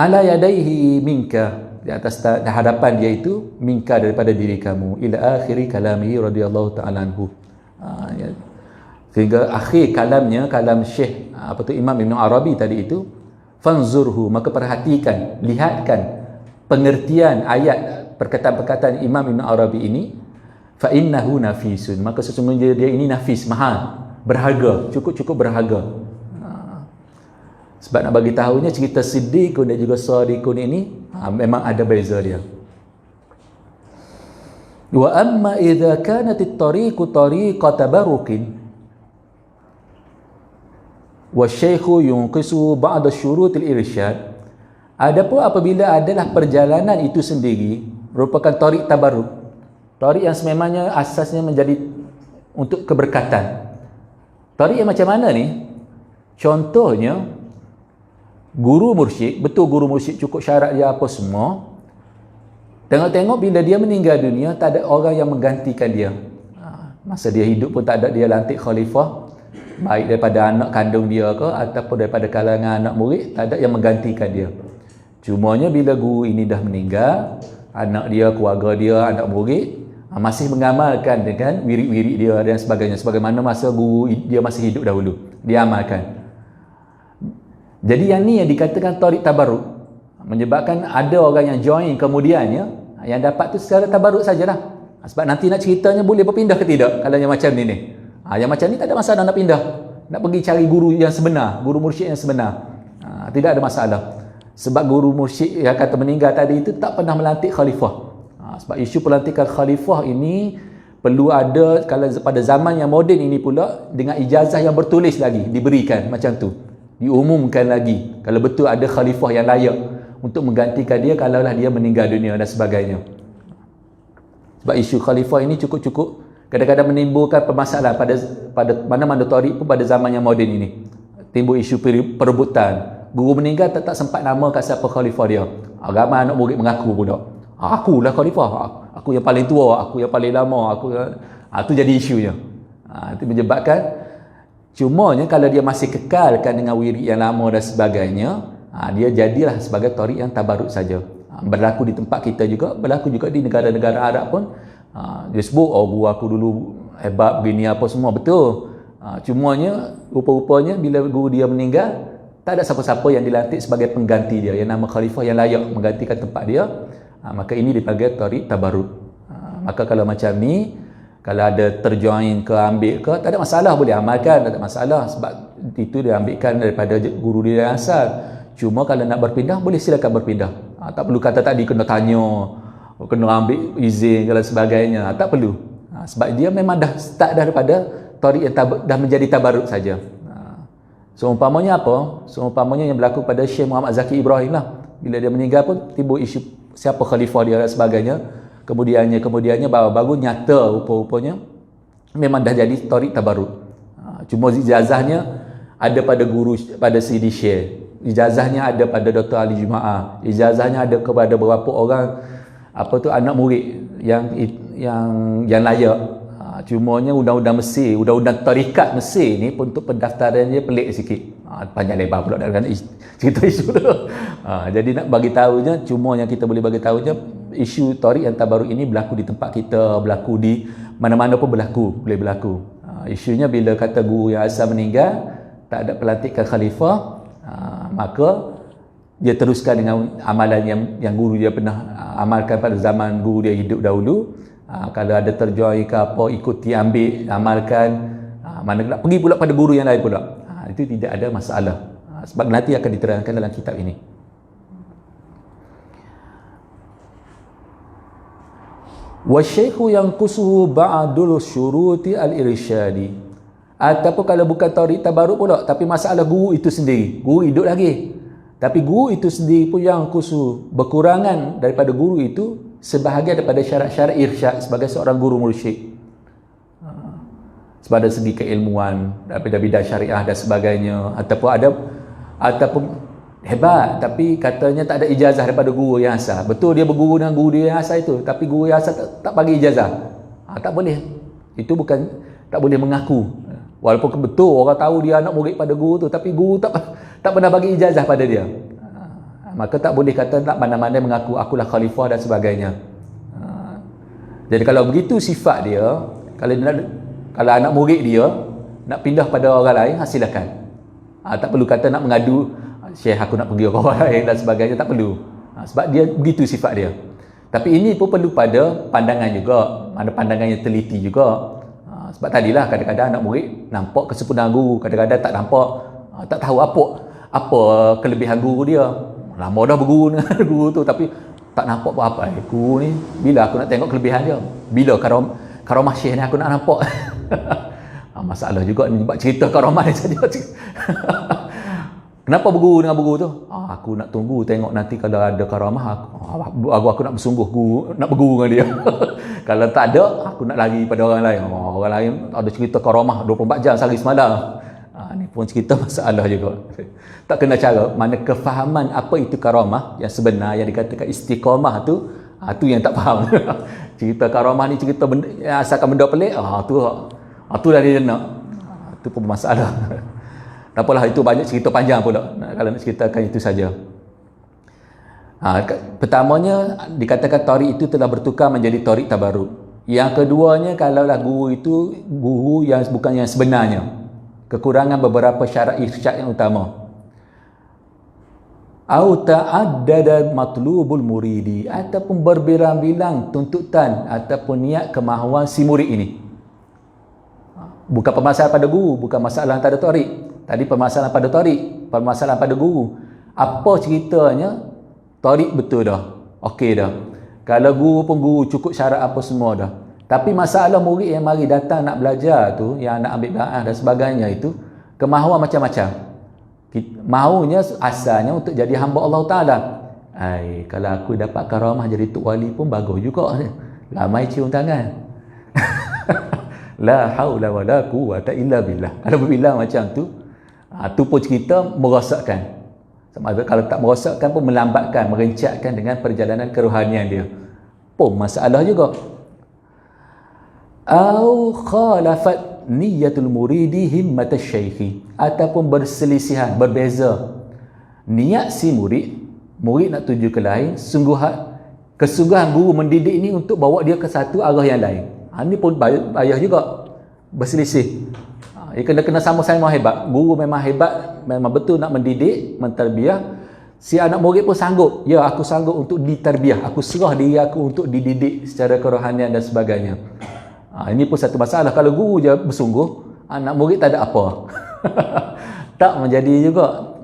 ala yadaihi minka, di atas hadapan dia itu, minka daripada diri kamu, ila akhiri kalamihi radhiyallahu ta'ala anhu. Ya. Sehingga akhir kalamnya, kalam Syekh Imam Ibn Arabi tadi itu, fanzurhu, maka perhatikan, lihatkan pengertian ayat perkataan-perkataan Imam Ibn Arabi ini, fa innahu nafisun, maka sesungguhnya dia ini nafis, mahal, berharga, cukup berharga. Sebab nak bagi tahunya cerita Siddiqun dan juga Shadiqun ini memang ada beza dia. Wa amma idza kanat at-tariqu tariqa tabarrukin wa syaikhu yunqisu ba'd syurut al-irsyad, adapun apabila adalah perjalanan itu sendiri merupakan tariq tabarruk, tariq yang sememangnya asasnya menjadi untuk keberkatan. Tariq yang macam mana ni? Contohnya guru mursyid, betul guru mursyid cukup syarat dia apa semua, tengok-tengok bila dia meninggal dunia tak ada orang yang menggantikan dia. Masa dia hidup pun tak ada dia lantik khalifah, baik daripada anak kandung dia ke ataupun daripada kalangan anak murid, tak ada yang menggantikan dia. Cumanya bila guru ini dah meninggal, anak dia, keluarga dia, anak murid masih mengamalkan dengan wirid-wirid dia dan sebagainya, sebagaimana masa guru dia masih hidup dahulu dia amalkan. Jadi yang ni yang dikatakan tariq tabarruk, menyebabkan ada orang yang join kemudiannya, yang dapat tu secara tabarruk sajalah. Sebab nanti nak ceritanya boleh berpindah ke tidak kalau yang macam ni. Yang macam ni tak ada masalah nak pindah, nak pergi cari guru yang sebenar, guru mursyid yang sebenar. Tidak ada masalah. Sebab guru mursyid yang kata meninggal tadi itu tak pernah melantik khalifah. Sebab isu pelantikan khalifah ini perlu ada, kalau pada zaman yang moden ini pula, dengan ijazah yang bertulis lagi diberikan macam tu, diumumkan lagi kalau betul ada khalifah yang layak untuk menggantikan dia kalaulah dia meninggal dunia dan sebagainya. Sebab isu khalifah ini cukup-cukup kadang-kadang menimbulkan permasalahan pada mana-mana tariq pun pada zaman yang moden ini. Timbul isu perebutan. Guru meninggal tak sempat nama kat siapa khalifah dia. Ramai anak murid mengaku pula, akulah khalifah, aku yang paling tua, aku yang paling lama, itu jadi isunya. Itu menyebabkan, cumanya kalau dia masih kekalkan dengan wirid yang lama dan sebagainya, dia jadilah sebagai tariq yang tabarruk saja. Berlaku di tempat kita juga, berlaku juga di negara-negara Arab pun. Dia sebut, guru aku dulu hebat begini apa semua, betul. Cumanya rupa-rupanya bila guru dia meninggal, tak ada siapa-siapa yang dilantik sebagai pengganti dia, yang nama khalifah yang layak menggantikan tempat dia. Maka ini dipanggil tariq tabarruk. Maka kalau macam ni, kalau ada terjoin ke ambil ke, tak ada masalah, boleh amalkan, tak ada masalah, sebab itu dia ambilkan daripada guru dia yang asal. Cuma kalau nak berpindah, boleh silakan berpindah. Tak perlu kata tadi kena tanya, kena ambil izin dan sebagainya, tak perlu. Sebab dia memang dah start daripada tariq yang dah menjadi tabarruk saja. Seumpamanya apa? Seumpamanya yang berlaku pada Syekh Muhammad Zaki Ibrahim lah. Bila dia meninggal pun timbul isu siapa khalifah dia dan sebagainya. Kemudiannya baru nyata rupa-rupanya memang dah jadi tariq tabarruk. Cuma ijazahnya ada pada guru, pada Sidi Syekh. Ijazahnya ada pada Dr. Ali Jumaah. Ijazahnya ada kepada beberapa orang anak murid yang layak. Cumanya undang-undang Mesir, undang-undang tarikat Mesir ni untuk pendaftaran dia pelik sikit. Panjang lebar pula dengan cerita isu tu. Jadi nak bagi tahunya, cuma yang kita boleh bagi tahunya, isu tariq yang tabarruk ini berlaku di tempat kita, berlaku di mana-mana pun boleh berlaku. Isunya bila kata guru yang asal meninggal, tak ada pelantikan khalifah, maka dia teruskan dengan amalan yang guru dia pernah amalkan pada zaman guru dia hidup dahulu. Kalau ada terjoin ke apa, ikuti, ambil, amalkan. Mana nak pergi pula pada guru yang lain pula, itu tidak ada masalah. Sebab nanti akan diterangkan dalam kitab ini. Wa syaikhu yanqusuhu ba'dul syuruti al-irsyadi. Ataupun kalau bukan tariq tabarruk pula, tapi masalah guru itu sendiri, guru hidup lagi, tapi guru itu sendiri pun yang khusus, berkurangan daripada guru itu sebahagian daripada syarat-syarat irsyad sebagai seorang guru mursyid. Sebab ada segi keilmuan daripada bidang syariah dan sebagainya, ataupun hebat tapi katanya tak ada ijazah daripada guru yang asal. Betul dia berguru dengan guru dia yang asal itu, tapi guru yang asal tak bagi ijazah. Tak boleh. Itu bukan tak boleh mengaku. Walaupun betul orang tahu dia anak murid pada guru tu, tapi guru tak pernah bagi ijazah pada dia. maka tak boleh kata nak mana-mana mengaku akulah khalifah dan sebagainya. Jadi kalau begitu sifat dia, kalau anak murid dia nak pindah pada orang lain, silakan. Tak perlu kata nak mengadu, Syekh aku nak pergi orang lain dan sebagainya, tak perlu. Sebab dia begitu sifat dia. Tapi ini pun perlu pada pandangan juga, mana pandangan yang teliti juga. Sebab tadilah kadang-kadang anak murid nampak kesempurnaan guru, kadang-kadang tak nampak, tak tahu apa kelebihan guru dia. Lama dah berguru dengan guru tu tapi tak nampak apa-apa. Guru ni bila aku nak tengok kelebihan dia? Bila karamah Syekh ni aku nak nampak? Masalah juga ni buat cerita karamah ni saja. Kenapa berguru dengan guru tu? Aku nak tunggu tengok nanti kalau ada karamah aku nak bersungguh guru, nak berguru dengan dia. Kalau tak ada, aku nak lari pada orang lain. Orang lain ada cerita karamah 24 jam sehari semalam. Ni pun cerita masalah juga. Tak kena cara. Mana kefahaman apa itu karamah yang sebenar, yang dikatakan istiqamah tu, tu yang tak faham. Cerita karamah ni cerita benda, asalkan benda pelik, tu dah dia nak. Tu pun masalah. Tak apalah, itu banyak cerita panjang pula kalau nak ceritakan itu saja. Pertamanya dikatakan tarik itu telah bertukar menjadi tarik tabarruk. Yang keduanya, kalaulah guru itu guru yang bukan yang sebenarnya, kekurangan beberapa syarat irsyad yang utama. Au ta'addada matlubul muridi, ataupun berbilang-bilang tuntutan ataupun niat kemahuan si murid ini. Bukan permasalahan pada guru, bukan masalah pada tarik. Tadi permasalahan pada tarik, permasalahan pada guru. Apa ceritanya? Tarik betul dah, okey dah. Kalau guru pun guru, cukup syarat apa semua dah. Tapi masalah murid yang mari datang nak belajar tu, yang nak ambil bid'ah dan sebagainya itu, kemahuan macam-macam. Mahunya asalnya untuk jadi hamba Allah Ta'ala. Kalau aku dapat karamah jadi tok wali pun bagus juga. Ramai cium tangan. La haula wa la quwwata illa billah. Kalau berbilang macam tu, tu pun cerita merosakkan. Kalau tak merosakkan pun melambatkan, merencatkan dengan perjalanan kerohanian dia. Pun masalah juga. Au khalafat niyatul muridi himmatasy syaikhi, ataupun berselisihan, berbeza niat si murid nak tuju ke lain, kesungguhan guru mendidik ini untuk bawa dia ke satu arah yang lain. Ini pun payah juga, berselisih. Ia kena sama-sama hebat. Guru memang hebat, memang betul nak mendidik, mentarbiah. Si anak murid pun sanggup. Ya, aku sanggup untuk ditarbiah. Aku serah diri aku untuk dididik secara kerohanian dan sebagainya. Ini pun satu masalah. Kalau guru je bersungguh, anak murid tak ada apa. Tak menjadi juga.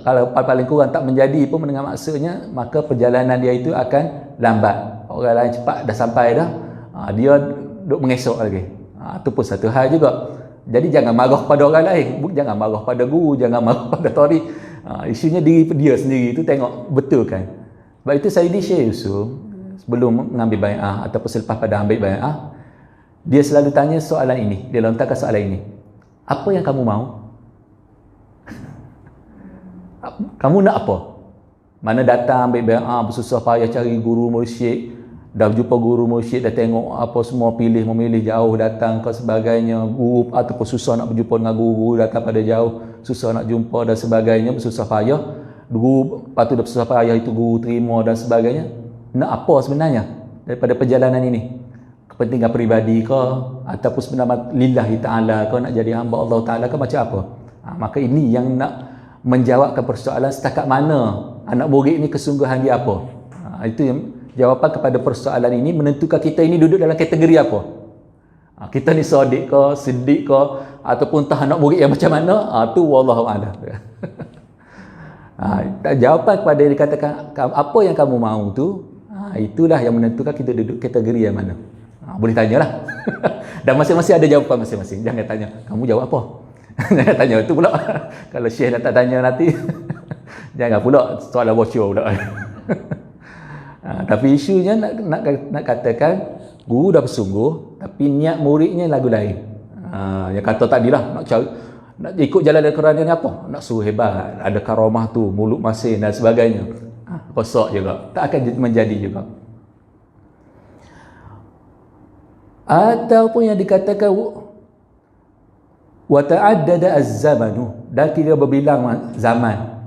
Kalau paling kurang tak menjadi pun dengan maksudnya, maka perjalanan dia itu akan lambat. Orang lain cepat dah sampai dah, dia duk mengesok lagi. Itu pun satu hal juga. Jadi jangan marah pada orang lain, jangan marah pada guru, jangan marah pada tarik. Isunya diri dia sendiri itu tengok betul kan. Sebab itu Sayyidi Syekh Yusuf sebelum mengambil bai'ah ataupun selepas pada ambil bai'ah, dia selalu tanya soalan ini, dia lontarkan soalan ini. Apa yang kamu mau? Kamu nak apa? Mana datang ambil bai'ah, bersusah payah cari guru mursyid, dah jumpa guru mursyid, dah tengok apa semua, memilih jauh datang ke sebagainya, guru ataupun susah nak berjumpa dengan guru, datang pada jauh, susah nak jumpa dan sebagainya, bersusah payah. Guru, lepas tu dah bersusah payah itu guru terima dan sebagainya. Nak apa sebenarnya daripada perjalanan ini? Kepentingan peribadi ke, ataupun sebenarnya lillahi ta'ala ke, nak jadi hamba Allah Ta'ala ke, macam apa? Maka ini yang nak menjawabkan persoalan setakat mana anak murid ini kesungguhan dia apa. Itu yang jawapan kepada persoalan ini menentukan kita ini duduk dalam kategori apa. Kita ni sadiq ke, siddiq ke, ataupun entah anak murid yang macam mana, tu wallahu a'lam. Jawapan kepada yang dikatakan apa yang kamu mahu tu, itulah yang menentukan kita duduk kategori yang mana. Boleh tanyalah. Dan masing-masing ada jawapan masing-masing. Jangan tanya, kamu jawab apa? Jangan tanya itu pula. Kalau Syekh dah tak tanya nanti, jangan pula soalan bocor pula. Tapi isunya nak katakan guru dah bersungguh, tapi niat muridnya lagu lain. Yang kata tadilah nak ikut jalan Al-Quran ni apa? Nak suruh hebat, ada karamah tu, mulut masin dan sebagainya. Rosak juga, tak akan menjadi juga. Ataupun yang dikatakan wa ta'addada az-zamanu, dan tidak berbilang zaman.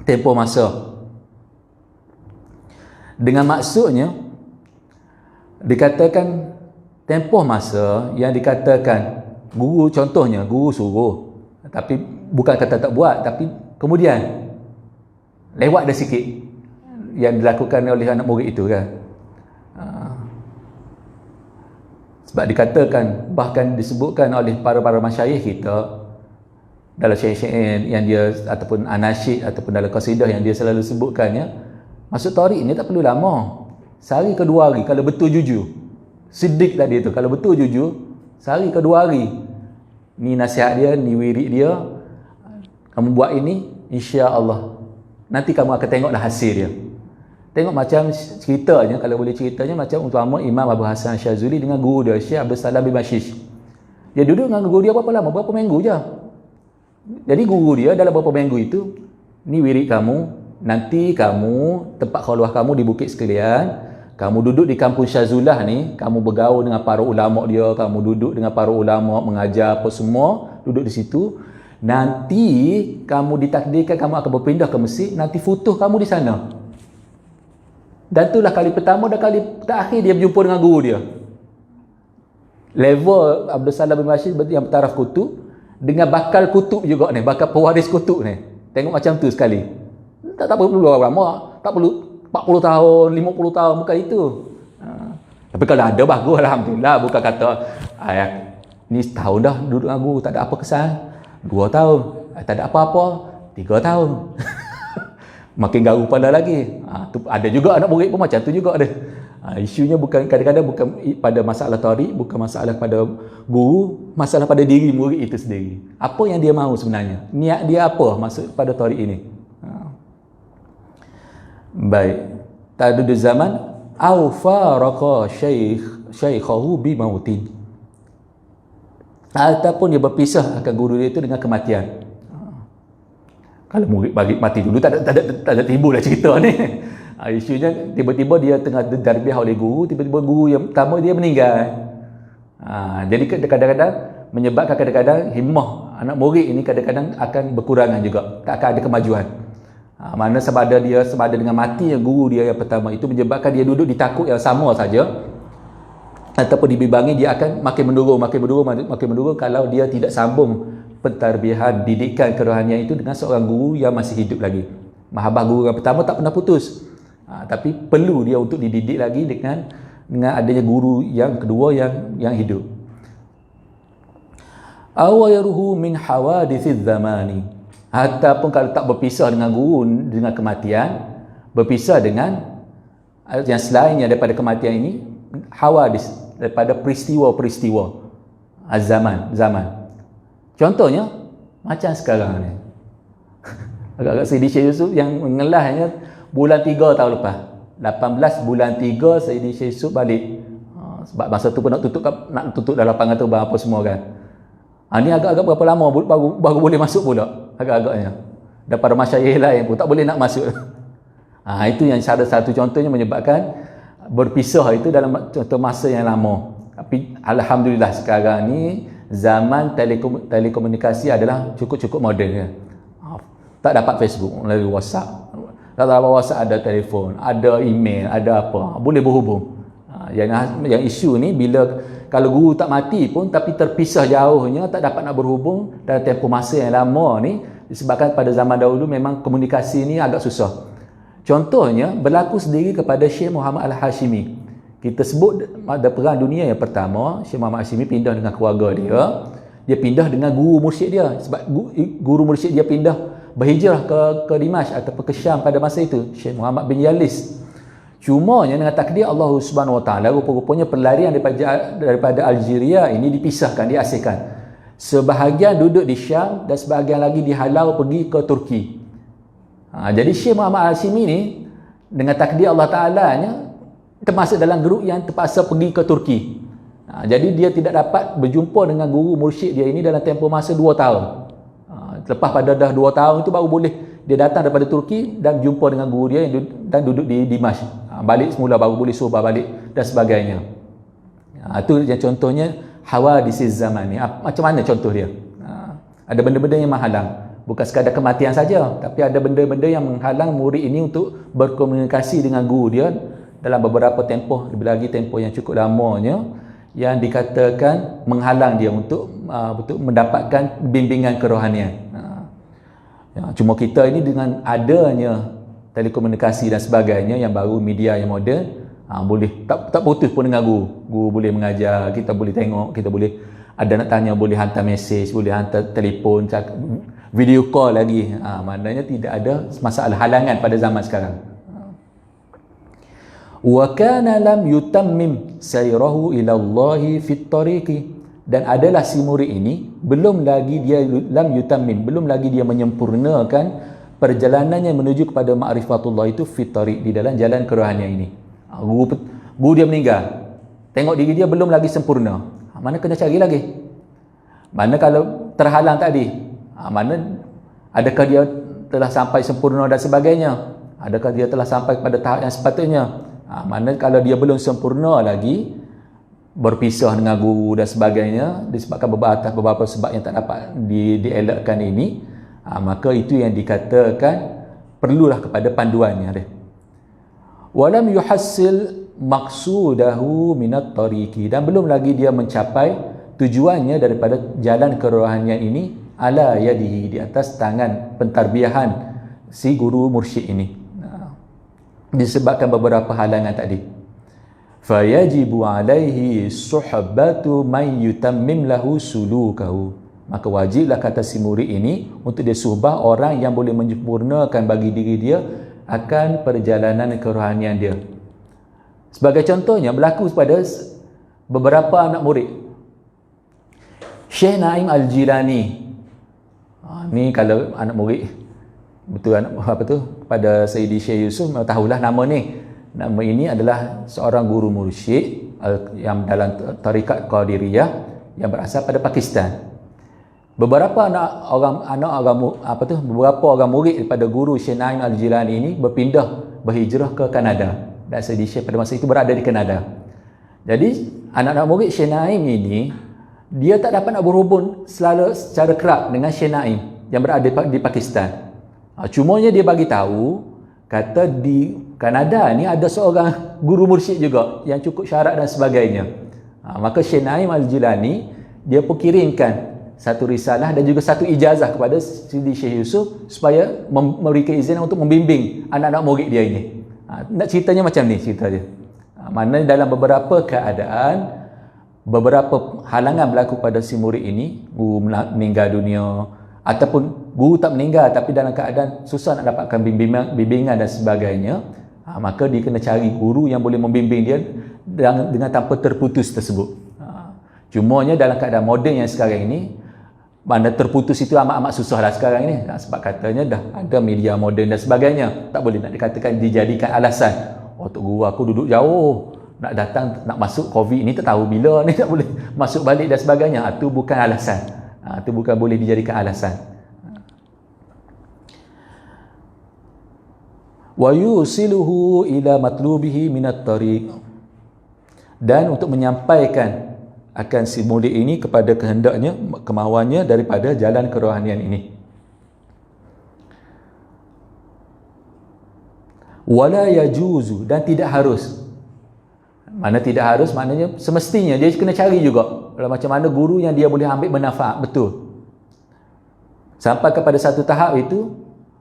tempoh masa. Dengan maksudnya dikatakan tempoh masa yang dikatakan guru, contohnya guru suruh tapi bukan kata tak buat, tapi kemudian lewat dah sikit yang dilakukan oleh anak murid itu kan. Sebab dikatakan, bahkan disebutkan oleh para masyayikh kita dalam syair-syair yang dia ataupun anasyid ataupun dalam qasidah yang dia selalu sebutkannya, masuk tarik ni tak perlu lama, sehari ke 2 hari kalau betul jujur. Siddiq tadi tu, kalau betul jujur sehari ke 2 hari ni nasihat dia, ni wirid dia, kamu buat ini, insya-Allah nanti kamu akan tengoklah hasil dia. Tengok macam ceritanya, kalau boleh ceritanya macam utama Imam Abu Hasan Syazuli dengan guru dia Syekh Abdul Salam bin Mashish. Dia duduk dengan guru dia berapa lama? Berapa minggu je. Jadi guru dia dalam beberapa minggu itu, ni wirid kamu, nanti kamu, tempat khulwah kamu di bukit sekalian, kamu duduk di kampung Syazulah ni, kamu bergaul dengan para ulama dia, kamu duduk dengan para ulama, mengajar apa semua, duduk di situ. Nanti kamu ditakdirkan kamu akan berpindah ke Mesir, nanti futuh kamu di sana. Dan itulah kali pertama dan kali terakhir dia berjumpa dengan guru dia. Level Abdul Salam bin Mashish yang bertaraf kutub dengan bakal kutub juga ni, bakal pewaris kutub ni. Tengok macam tu sekali. Tak perlu lama, tak perlu 40 tahun, 50 tahun, bukan itu. Tapi kalau ada bagus, alhamdulillah. Bukan kata ni setahun dah duduk dengan guru, tak ada apa kesan. 2 tahun, tak ada apa-apa. 3 tahun. Makin garu pada lagi. Tu ada juga anak murid pun macam tu juga ada. Isunya bukan, kadang-kadang bukan pada masalah tarik, bukan masalah pada guru, masalah pada diri murid itu sendiri. Apa yang dia mahu sebenarnya? Niat dia apa masuk pada tarik ini? Baik. Tadud zaman au faraqa syaikhahu bi mautin. Ataupun dia berpisah akan guru dia itu dengan kematian. Kalau murid bagi mati dulu tak ada timbul lah cerita ni. Isunya tiba-tiba dia tengah darbiah oleh guru, tiba-tiba guru yang pertama dia meninggal. Jadi kadang-kadang menyebabkan kadang-kadang himmah anak murid ini kadang-kadang akan berkurangan juga, tak akan ada kemajuan. Mana sama ada dengan mati yang guru dia yang pertama itu menyebabkan dia duduk di takut yang sama saja, ataupun dibimbingi dia akan makin menurun kalau dia tidak sambung pentarbihan didikan kerohanian itu dengan seorang guru yang masih hidup lagi. Mahabbah guru yang pertama tak pernah putus. Tapi perlu dia untuk dididik lagi dengan adanya guru yang kedua yang hidup. Awayaruhu min hawadithiz zamani. Ataupun kalau tak berpisah dengan guru dengan kematian, berpisah dengan yang selainnya daripada kematian ini, hawadis, daripada peristiwa-peristiwa zaman. Contohnya macam sekarang ni. Agak-agak Sayyidi Syekh Yusuf yang mengelahnya bulan 3 tahun lepas. 18 bulan 3 Sayyidi Syekh Yusuf balik. Sebab masa tu pun nak tutup dalam lapangan terbang apa semua kan. Ni agak-agak berapa lama baru boleh masuk pula agak-agaknya. Daripada masyayikh lain pun tak boleh nak masuk. Itu yang salah satu contohnya menyebabkan berpisah itu dalam contoh masa yang lama. Tapi alhamdulillah sekarang ni zaman telekomunikasi adalah cukup moden ya. Tak dapat Facebook melalui WhatsApp. Tak dapat WhatsApp, ada telefon, ada email, ada apa. Boleh berhubung. Yang isu ni bila kalau guru tak mati pun tapi terpisah jauhnya, tak dapat nak berhubung dalam tempoh masa yang lama ni, disebabkan pada zaman dahulu memang komunikasi ni agak susah. Contohnya berlaku sendiri kepada Syekh Muhammad Al-Hashimi. Kita sebut pada Perang Dunia yang pertama, Syekh Muhammad Hashimi pindah dengan keluarga dia. Dia pindah dengan guru mursyid dia. Sebab guru mursyid dia pindah berhijrah ke Dimash ataupun ke Syam pada masa itu, Syekh Muhammad bin Yalis. Cumanya dengan takdir Allah Subhanahu Wa Taala, rupa-rupanya pelarian daripada Algeria ini dipisahkan, diasingkan. Sebahagian duduk di Syam dan sebahagian lagi dihalau pergi ke Turki. Jadi Syekh Muhammad Hashimi ni dengan takdir Allah Ta'ala-nya termasuk dalam grup yang terpaksa pergi ke Turki. Jadi dia tidak dapat berjumpa dengan guru mursyid dia ini dalam tempoh masa 2 tahun. Lepas pada dah 2 tahun itu baru boleh dia datang daripada Turki dan jumpa dengan guru dia dan duduk di Dimash. Balik semula baru boleh suruh balik dan sebagainya. Itu yang contohnya hawadisiz zaman ni. Macam mana contoh dia? Ada benda-benda yang menghalang. bukan sekadar kematian saja, tapi ada benda-benda yang menghalang murid ini untuk berkomunikasi dengan guru dia dalam beberapa tempoh, lebih lagi tempoh yang cukup lamanya, yang dikatakan menghalang dia untuk mendapatkan bimbingan kerohanian. Cuma kita ini dengan adanya telekomunikasi dan sebagainya yang baru, media yang moden, boleh tak putus pun dengan guru boleh mengajar, kita boleh tengok, kita boleh ada nak tanya, boleh hantar mesej, boleh hantar telefon, video call lagi. Maknanya tidak ada masalah halangan pada zaman sekarang. Wa kana lam yutammim sayrahu ila Allah fit tariqi, dan adalah si murid ini belum lagi dia menyempurnakan perjalanannya menuju kepada ma'rifatullah itu fit tariq, di dalam jalan kerohanian ini. Guru dia meninggal, tengok diri dia belum lagi sempurna, mana kena cari lagi. Mana kalau terhalang tadi, mana adakah dia telah sampai sempurna dan sebagainya, adakah dia telah sampai pada tahap yang sepatutnya. Mana kalau dia belum sempurna lagi, berpisah dengan guru dan sebagainya disebabkan beberapa sebab yang tak dapat dielakkan ini, maka itu yang dikatakan perlulah kepada panduannya dia. Walam yuhassil maqsudahu minat tariqi, dan belum lagi dia mencapai tujuannya daripada jalan kerohanian ini ala yadihi, di atas tangan pentarbiyahan si guru mursyid ini, disebabkan beberapa halangan tadi. Fayajibu alaihi suhbatu man yutammim lahu sulukahu, maka wajiblah kata si murid ini untuk dia suhbah orang yang boleh menyempurnakan bagi diri dia akan perjalanan kerohanian dia. Sebagai contohnya berlaku pada beberapa anak murid. Syekh Naim Al-Jilani, ni kalau anak murid betul pada Sayyidi Syekh Yusuf, tahulah nama ni. Nama ini adalah seorang guru mursyid yang dalam tarikat Qadiriyah yang berasal pada Pakistan. Beberapa beberapa orang murid daripada guru Syekh Naim Al-Jilani ini berhijrah ke Kanada, dan Sayyidi Syekh pada masa itu berada di Kanada. Jadi anak-anak murid Syekh Naim ini, dia tak dapat nak berhubung selalu secara kerap dengan Syekh Naim yang berada di Pakistan. Cumanya dia bagi tahu, kata di Kanada ni ada seorang guru mursyid juga yang cukup syarat dan sebagainya. Maka Syekh Naim Al-Jilani dia pun kirimkan satu risalah dan juga satu ijazah kepada Sidi Syekh Yusuf supaya memberikan izin untuk membimbing anak-anak murid dia ini. Nak ceritanya macam ni cerita dia. Mana dalam beberapa keadaan, beberapa halangan berlaku pada si murid ini, guru meninggal dunia, ataupun guru tak meninggal tapi dalam keadaan susah nak dapatkan bimbingan dan sebagainya, maka dia kena cari guru yang boleh membimbing dia dengan tanpa terputus tersebut. Cumanya dalam keadaan moden yang sekarang ini, mana terputus itu amat-amat susah lah sekarang ini, sebab katanya dah ada media moden dan sebagainya, tak boleh nak dikatakan dijadikan alasan. Tok guru aku duduk jauh, nak datang, nak masuk COVID ni tak tahu bila ni tak boleh masuk balik dan sebagainya. Itu bukan alasan, itu bukan boleh dijadikan alasan. Wa yusiluhu ila matlubihi minat tariq, dan untuk menyampaikan akan si murid ini kepada kehendaknya, kemahuannya daripada jalan kerohanian ini. Wala yajuzu, dan tidak harus. Mana tidak harus, maknanya semestinya dia kena cari juga kalau macam mana guru yang dia boleh ambil manfaat betul. Sampai kepada satu tahap itu,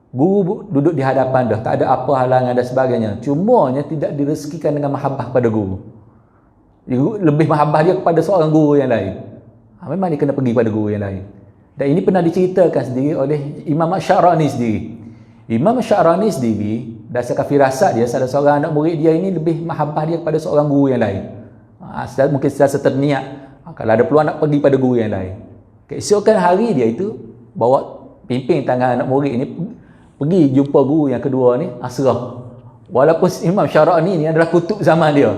guru duduk di hadapan dah, tak ada apa halangan dan sebagainya. Cumanya tidak direzekikan dengan mahabbah pada guru. Lebih mahabbah dia kepada seorang guru yang lain. Memang dia kena pergi kepada guru yang lain. Dan ini pernah diceritakan sendiri oleh Imam Sya'rani sendiri. Imam Sya'rani sendiri, dasarkan firasat dia, salah seorang anak murid dia ini lebih mahabbah dia kepada seorang guru yang lain. Mungkin secara terniat, kalau ada peluang nak pergi pada guru yang lain. Keesokan hari dia itu bawa pimpin tangan anak murid ini pergi jumpa guru yang kedua ni, serah. Walaupun Imam Sya'rani ni adalah kutub zaman dia.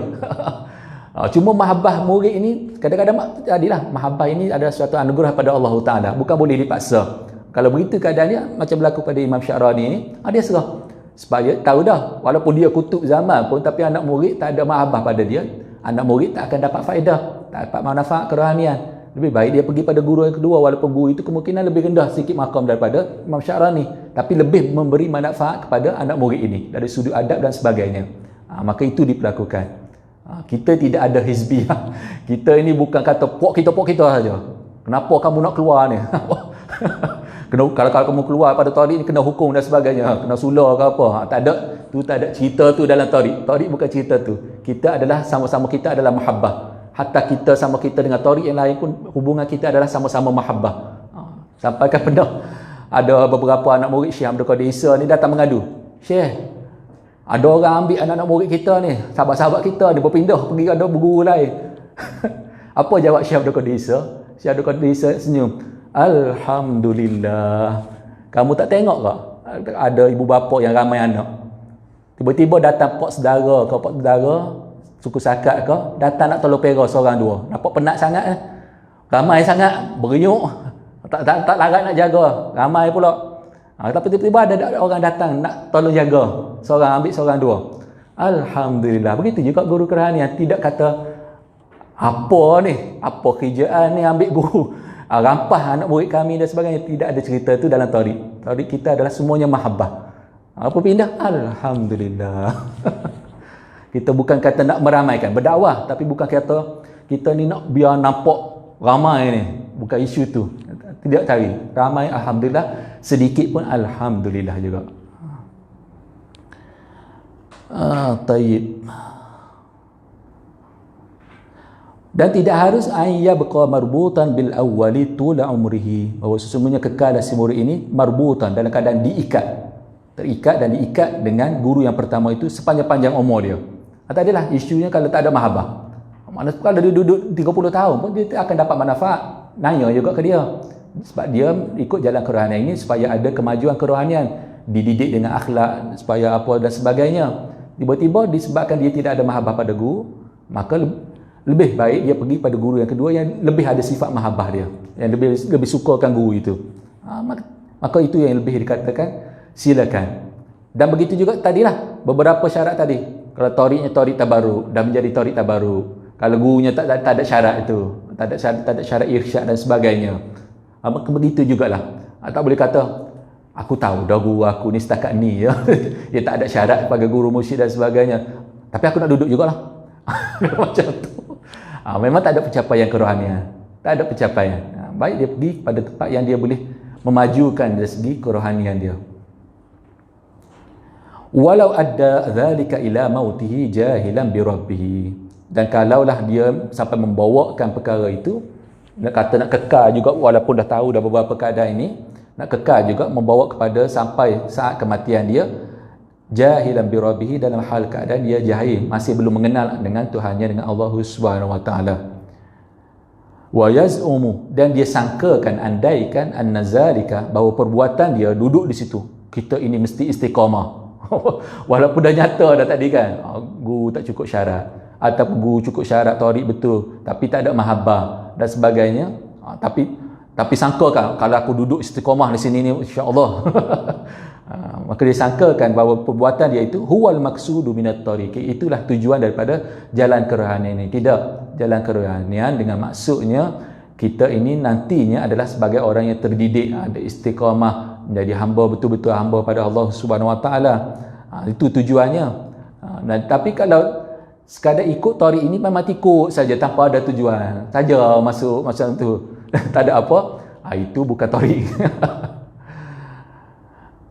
Cuma mahabbah murid ini kadang-kadang jadilah mahabbah ini adalah suatu anugerah pada Allah Ta'ala, bukan boleh dipaksa. Kalau begitu keadaannya macam berlaku pada Imam Sya'rani ini, dia serah. Sebab dia tahu dah, walaupun dia kutub zaman pun, tapi anak murid tak ada mahabbah pada dia, anak murid tak akan dapat faedah, tak dapat manfaat kerohanian. lebih baik dia pergi pada guru yang kedua, walaupun guru itu kemungkinan lebih rendah sikit maqam daripada Imam Sya'rani, tapi lebih memberi manfaat kepada anak murid ini dari sudut adab dan sebagainya. Maka itu diperlakukan. Kita tidak ada hizbiyah. Kita ini bukan kata pok kita saja. Kenapa kamu nak keluar ni? Kalau kamu keluar pada tarik ni kena hukum dan sebagainya, kena sula ke apa. Tak ada, tu tak ada cerita tu dalam tarik. Tarik bukan cerita tu. Kita adalah sama-sama, kita adalah mahabbah. Hatta kita sama kita dengan tarik yang lain pun hubungan kita adalah sama-sama mahabbah. Sampai kan pernah ada beberapa anak murid Syekh Abdul Qadir Isa ni datang mengadu. Syekh, ada orang ambil anak-anak murid kita ni, sahabat-sahabat kita, dia berpindah pergi ada guru lain. Apa jawab Syekh Abdul Qadir Isa? Syekh Abdul Qadir Isa senyum. Alhamdulillah. Kamu tak tengok ke? Ada ibu bapa yang ramai anak. Tiba-tiba datang pak saudara, suku sakat ke, datang nak tolong pera seorang dua. Nampak penat sangat ramai sangat, berenyuk. Tak larat nak jaga. Ramai pula. Tapi tiba-tiba ada orang datang nak tolong jaga. Seorang ambil, seorang dua. Alhamdulillah. Begitu juga guru kerohanian. Tidak kata, apa ni? Apa kerjaan ni ambil guru? Rampah anak murid kami dan sebagainya. Tidak ada cerita itu dalam tarik. Tarik kita adalah semuanya mahabbah. Apa pindah? Alhamdulillah. Kita bukan kata nak meramaikan. Berdakwah. Tapi bukan kata kita ni nak biar nampak ramai ni. Bukan isu tu. Tidak cari. Ramai, Alhamdulillah. Sedikit pun Alhamdulillah juga. Tayyib. Dan tidak harus ayya baqa marbutan bil awwali tula umrihi. Bahawa sesungguhnya kekal si murid ini marbutan, dalam keadaan diikat. Terikat dan diikat dengan guru yang pertama itu sepanjang-panjang umur dia. Tak adalah isunya kalau tak ada mahabbah. Maksudnya kalau dia duduk 30 tahun pun dia akan dapat manfaat. Nanya juga ke dia. Sebab dia ikut jalan kerohanian ini supaya ada kemajuan kerohanian, dididik dengan akhlak supaya apa dan sebagainya. Tiba-tiba disebabkan dia tidak ada mahabbah pada guru, maka lebih baik dia pergi pada guru yang kedua yang lebih ada sifat mahabbah dia, yang lebih sukakan guru itu. Maka itu yang lebih dikatakan silakan. Dan begitu juga tadilah beberapa syarat tadi. Kalau tariknya tarik tabarruk, dah menjadi tarik tabarruk. Kalau gurunya tak ada syarat itu, tak ada syarat irsyad dan sebagainya. Maka begitu jugalah. Tak boleh kata aku tahu dah guru aku ni setakat ni ya. Dia tak ada syarat sebagai guru mursyid dan sebagainya. Tapi aku nak duduk jugalah. Macam tu. Memang tak ada pencapaian kerohanian. Tak ada pencapaian. Baik dia pergi pada tempat yang dia boleh memajukan dari segi kerohanian dia. Walau adda dzalika ila mautihi jahilan bi rabbih. Dan kalaulah dia sampai membawakan perkara itu, nak kata nak kekal juga walaupun dah tahu dah beberapa keadaan ini, nak kekal juga membawa kepada sampai saat kematian dia jahilan bi rabbih, dalam hal keadaan dia jahil, masih belum mengenal dengan Tuhannya, dengan Allah Subhanahu wa taala. Wa yaz'umu, dan dia sangkakan, andaikan annazalika, bahawa perbuatan dia duduk di situ, kita ini mesti istiqamah. Walaupun dah nyata dah tadi kan, guru tak cukup syarat, ataupun guru cukup syarat tarik betul tapi tak ada mahabbah dan sebagainya. Tapi sangkakan kalau aku duduk istiqamah di sini ni insya-Allah. Maka dia sangkakan bahawa perbuatan dia itu huwal maqsudu minat tariq, itulah tujuan daripada jalan kerohanian ini. Tidak, jalan kerohanian dengan maksudnya kita ini nantinya adalah sebagai orang yang terdidik, ada istiqamah, menjadi hamba, betul-betul hamba pada Allah Subhanahu wa taala. Itu tujuannya. Tapi kalau sekadar ikut tarik ini memang ikut saja tanpa ada tujuan saja masuk macam tu, tak ada apa, itu bukan tarik.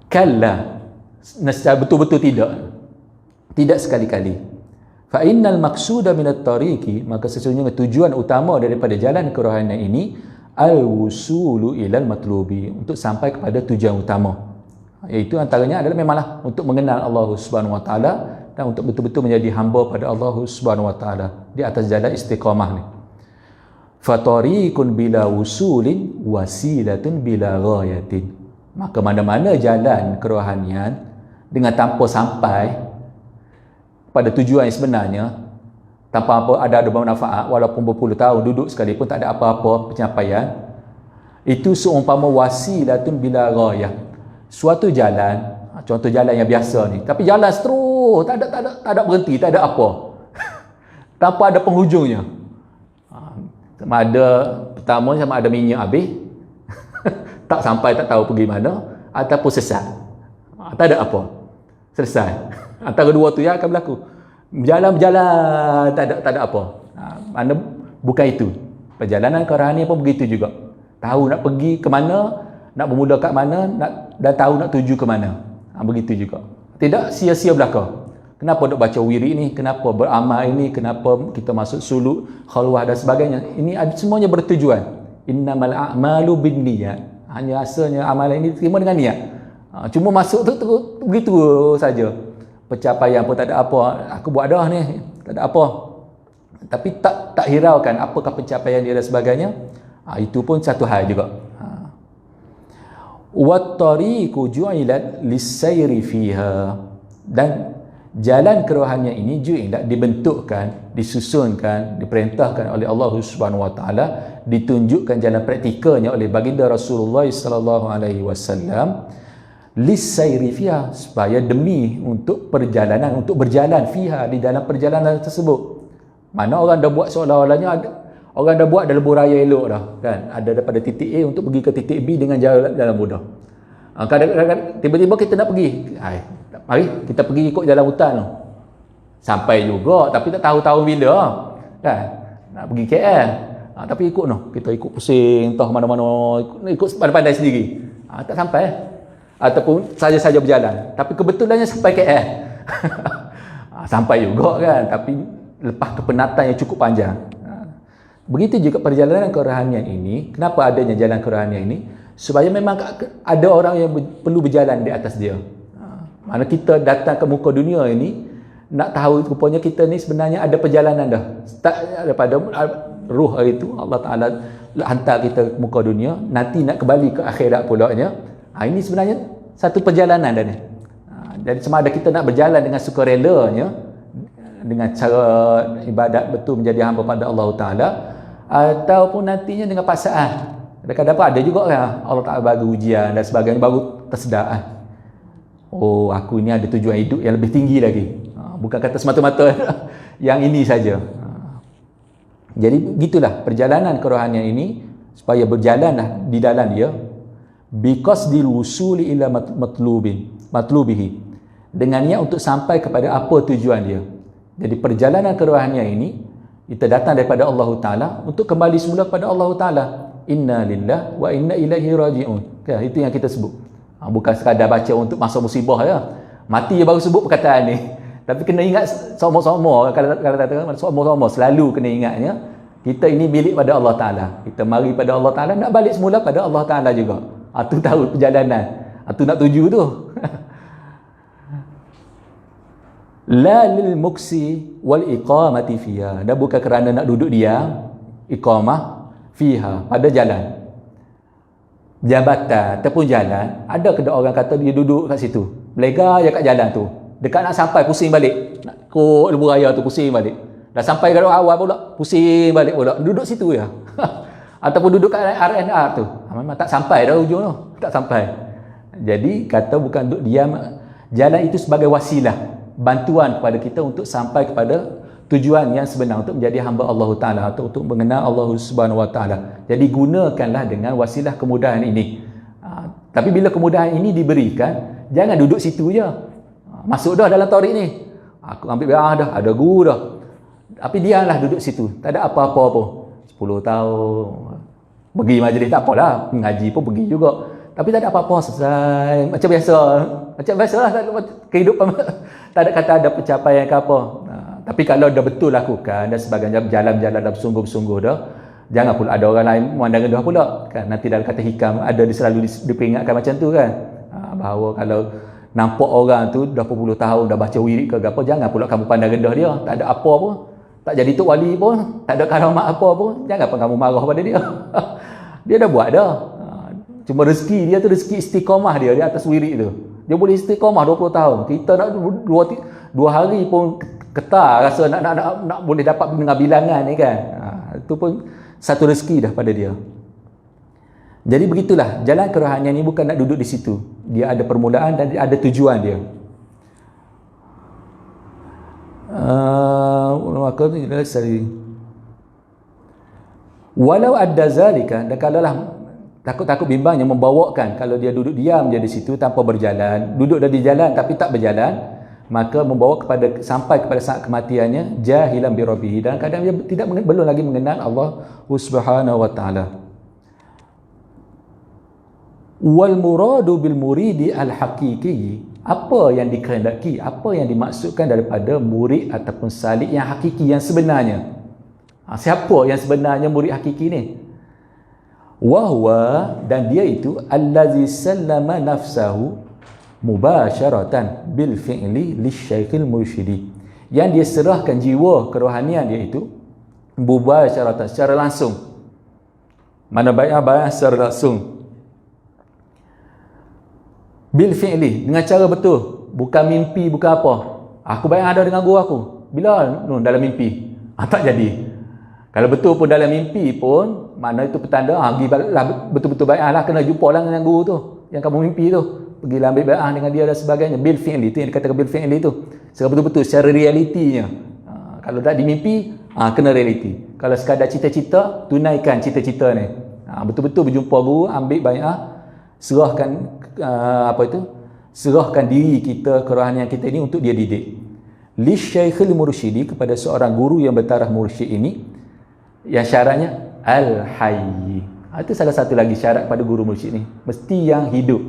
Kalla, betul-betul tidak sekali-kali. Fa innal maqsuda minat tariqi, maka sesungguhnya tujuan utama daripada jalan kerohanian ini al-wusulu ilal matlubi, untuk sampai kepada tujuan utama, iaitu antaranya adalah memanglah untuk mengenal Allah Subhanahu wa taala dan untuk betul-betul menjadi hamba pada Allah Subhanahu wa taala di atas jalan istiqamah ni. Fa tariqun bila wusulin wasilatun bila ghayatin, maka mana-mana jalan kerohanian dengan tanpa sampai pada tujuan yang sebenarnya, tanpa apa ada bermanfaat, walaupun berpuluh tahun duduk sekalipun tak ada apa-apa pencapaian, itu seumpama wasilatun bila ghayah, suatu jalan, contoh jalan yang biasa ni, tapi jalan terus tak ada berhenti, tak ada apa. Tanpa ada penghujungnya. Sama ada pertama sama ada minyak habis, tak sampai tak tahu pergi mana, ataupun sesat. Tak ada apa. Selesai. Antara dua tu yang akan berlaku. Berjalan-berjalan tak ada apa. Mana bukan itu. Perjalanan kerohanian pun begitu juga. Tahu nak pergi ke mana, nak bermula kat mana, dan tahu nak tuju ke mana. Begitu juga. Tidak sia-sia belaka. Kenapa nak baca wirid ni? Kenapa beramal ini? Kenapa kita masuk suluk, khalwah dan sebagainya? Ini semuanya bertujuan. Innamal a'malu binniyat. Hanya asalnya amalan ini terima dengan niat. Cuma masuk tu begitu saja. Pencapaian pun tak ada apa. Aku buat dah ni, tak ada apa. Tapi tak hiraukan apakah pencapaian dia dan sebagainya. Itu pun satu hal juga. Wat-tariqu ju'ilat lis-sayri fiha. Dan jalan kerohanian ini juga dibentukkan, disusunkan, diperintahkan oleh Allah Subhanahu Wa Taala, ditunjukkan jalan praktikalnya oleh baginda Rasulullah sallallahu alaihi wasallam lis-sayri fiha, supaya demi untuk perjalanan, untuk berjalan fiha, di dalam perjalanan tersebut. Mana orang dah buat seolah-olahnya orang dah buat dalam buraya elok dah kan, ada daripada titik A untuk pergi ke titik B dengan jalan mudah. Kadang-kadang tiba-tiba kita nak pergi, mari kita pergi ikut jalan hutan tu. Sampai juga tapi tak tahu tahun bila kan. Nak pergi KL. Tapi ikut noh, kita ikut pusing entah mana-mana, ikut pandai-pandai sendiri. Tak sampai. Ataupun saja-saja berjalan. Tapi kebetulannya sampai KL. Sampai juga kan, tapi lepas kepenatan yang cukup panjang. Begitu juga perjalanan kerohanian ini. Kenapa adanya jalan kerohanian ini? Supaya memang ada orang yang perlu berjalan di atas dia. Mana kita datang ke muka dunia ini, nak tahu rupanya kita ni sebenarnya ada perjalanan dah. Start daripada ruh itu, Allah Ta'ala hantar kita ke muka dunia, nanti nak kembali ke akhirat pulaknya. Ini sebenarnya satu perjalanan dah ni. Jadi sama ada kita nak berjalan dengan sukarelanya, dengan cara ibadat betul menjadi hamba pada Allah Ta'ala, ataupun nantinya dengan paksaan. Kadang-kadang ada juga kan, Allah Ta'ala bagi ujian dan sebagainya, baru tersedar. Oh, aku ini ada tujuan hidup yang lebih tinggi lagi. Bukan kata semata-mata yang ini saja. Jadi begitulah perjalanan kerohanian ini, supaya berjalanlah di dalam dia because dilusuli ila matlubihi, dengan niat untuk sampai kepada apa tujuan dia. Jadi perjalanan kerohanian ini kita datang daripada Allah Ta'ala untuk kembali semula kepada Allah Ta'ala. Inna lillah wa inna ilaihi raji'un. Itu yang kita sebut. Bukan sekadar baca untuk masa musibah ya. Mati je baru sebut perkataan ni. Tapi kena ingat sama-sama, kalau katakan sama-sama selalu kena ingatnya, kita ini milik pada Allah Ta'ala. Kita mari pada Allah Ta'ala, nak balik semula pada Allah Ta'ala juga. Tu tahu perjalanan. Tu nak tuju tu. La lil muksi wal iqamati fiha. Dan bukan kerana nak duduk diam, iqamah fiha, pada jalan. Jabatan ataupun jalan, ada ke orang kata dia duduk kat situ, belega je kat jalan tu, dekat nak sampai pusing balik, nak ikut lebuh raya tu pusing balik, dah sampai ke awal pula pusing balik pula, duduk situ ya. Ataupun duduk kat RNR tu, memang tak sampai dah ujung tu, tak sampai. Jadi kata bukan duduk diam, jalan itu sebagai wasilah, bantuan kepada kita untuk sampai kepada tujuan yang sebenar, untuk menjadi hamba Allah Ta'ala, atau untuk mengenal Allah Subhanahu Wa Ta'ala. Jadi gunakanlah dengan wasilah kemudahan ini. Tapi bila kemudahan ini diberikan, jangan duduk situ je. Masuk dah dalam tarik ni, aku ambil dah, ada guru dah, tapi diamlah duduk situ, tak ada apa-apa pun. 10 tahun pergi majlis tak apalah, mengaji pun pergi juga, tapi tak ada apa-apa, selesai macam biasa lah, kehidupan. Tak ada kata ada pencapaian ke apa. Tapi kalau dah betul lakukan dan sebagainya, berjalan-jalan dah bersungguh-sungguh dah, jangan pula ada orang lain memandang rendah pula kan. Nanti dalam kata hikam ada selalu diperingatkan macam tu kan, bahawa kalau nampak orang tu dah berpuluh tahun dah baca wirid ke apa, jangan pula kamu pandang rendah dia. Tak ada apa pun, tak jadi tok wali pun, tak ada karamat apa pun, jangan pun kamu marah pada dia. Dia dah buat dah. Cuma rezeki dia tu rezeki istiqamah dia di atas wirid tu. Dia boleh istiqamah 20 tahun. Kita nak 2 hari pun ketar rasa nak boleh dapat dengan bilangan ni kan. Itu pun satu rezeki dah pada dia. Jadi begitulah, jalan kerohanian ni bukan nak duduk di situ. Dia ada permulaan dan ada tujuan dia. Walau adda zalika, dan kalaulah takut-takut bimbangnya membawakan kalau dia duduk diam je di situ tanpa berjalan, duduk dah di jalan tapi tak berjalan, maka membawa kepada sampai kepada saat kematiannya jahilan bi rabbih, dan kadang dia belum lagi mengenal Allah Subhanahu wa taala. Wal muradu bil muridi al haqiqi, apa yang dikehendaki, apa yang dimaksudkan daripada murid ataupun salik yang hakiki, yang sebenarnya. Siapa yang sebenarnya murid hakiki ni? Wahwa, dan dia itu allazi sallama nafsahu mubasharatan bil fi'li lisyaikhil mursyidi, yang dia serahkan jiwa kerohanian dia itu mubasharatan, secara langsung. Mana bayar secara langsung, bil fi'li, dengan cara betul, bukan mimpi, bukan apa. Aku bayar ada dengan guru aku, bila dalam mimpi, tak jadi. Kalau betul pun dalam mimpi pun, mana itu petanda, betul-betul bayar lah, kena jumpa lah dengan guru tu yang kamu mimpi tu, pergilah ambil bayar dengan dia dan sebagainya. Bil fi'li tu yang dikatakan bil fi'li tu, secara betul-betul, secara realitinya. Kalau tak di mimpi, kena realiti. Kalau sekadar cita-cita, tunaikan cita-cita ni. Betul-betul berjumpa guru, ambil bayar, serahkan serahkan diri kita, kerohanian kita ini untuk dia didik. Lisyaikhil mursyidi, kepada seorang guru yang bertaraf mursyid ini, yang syaratnya al-hayy. Itu salah satu lagi syarat pada guru mursyid ni, mesti yang hidup.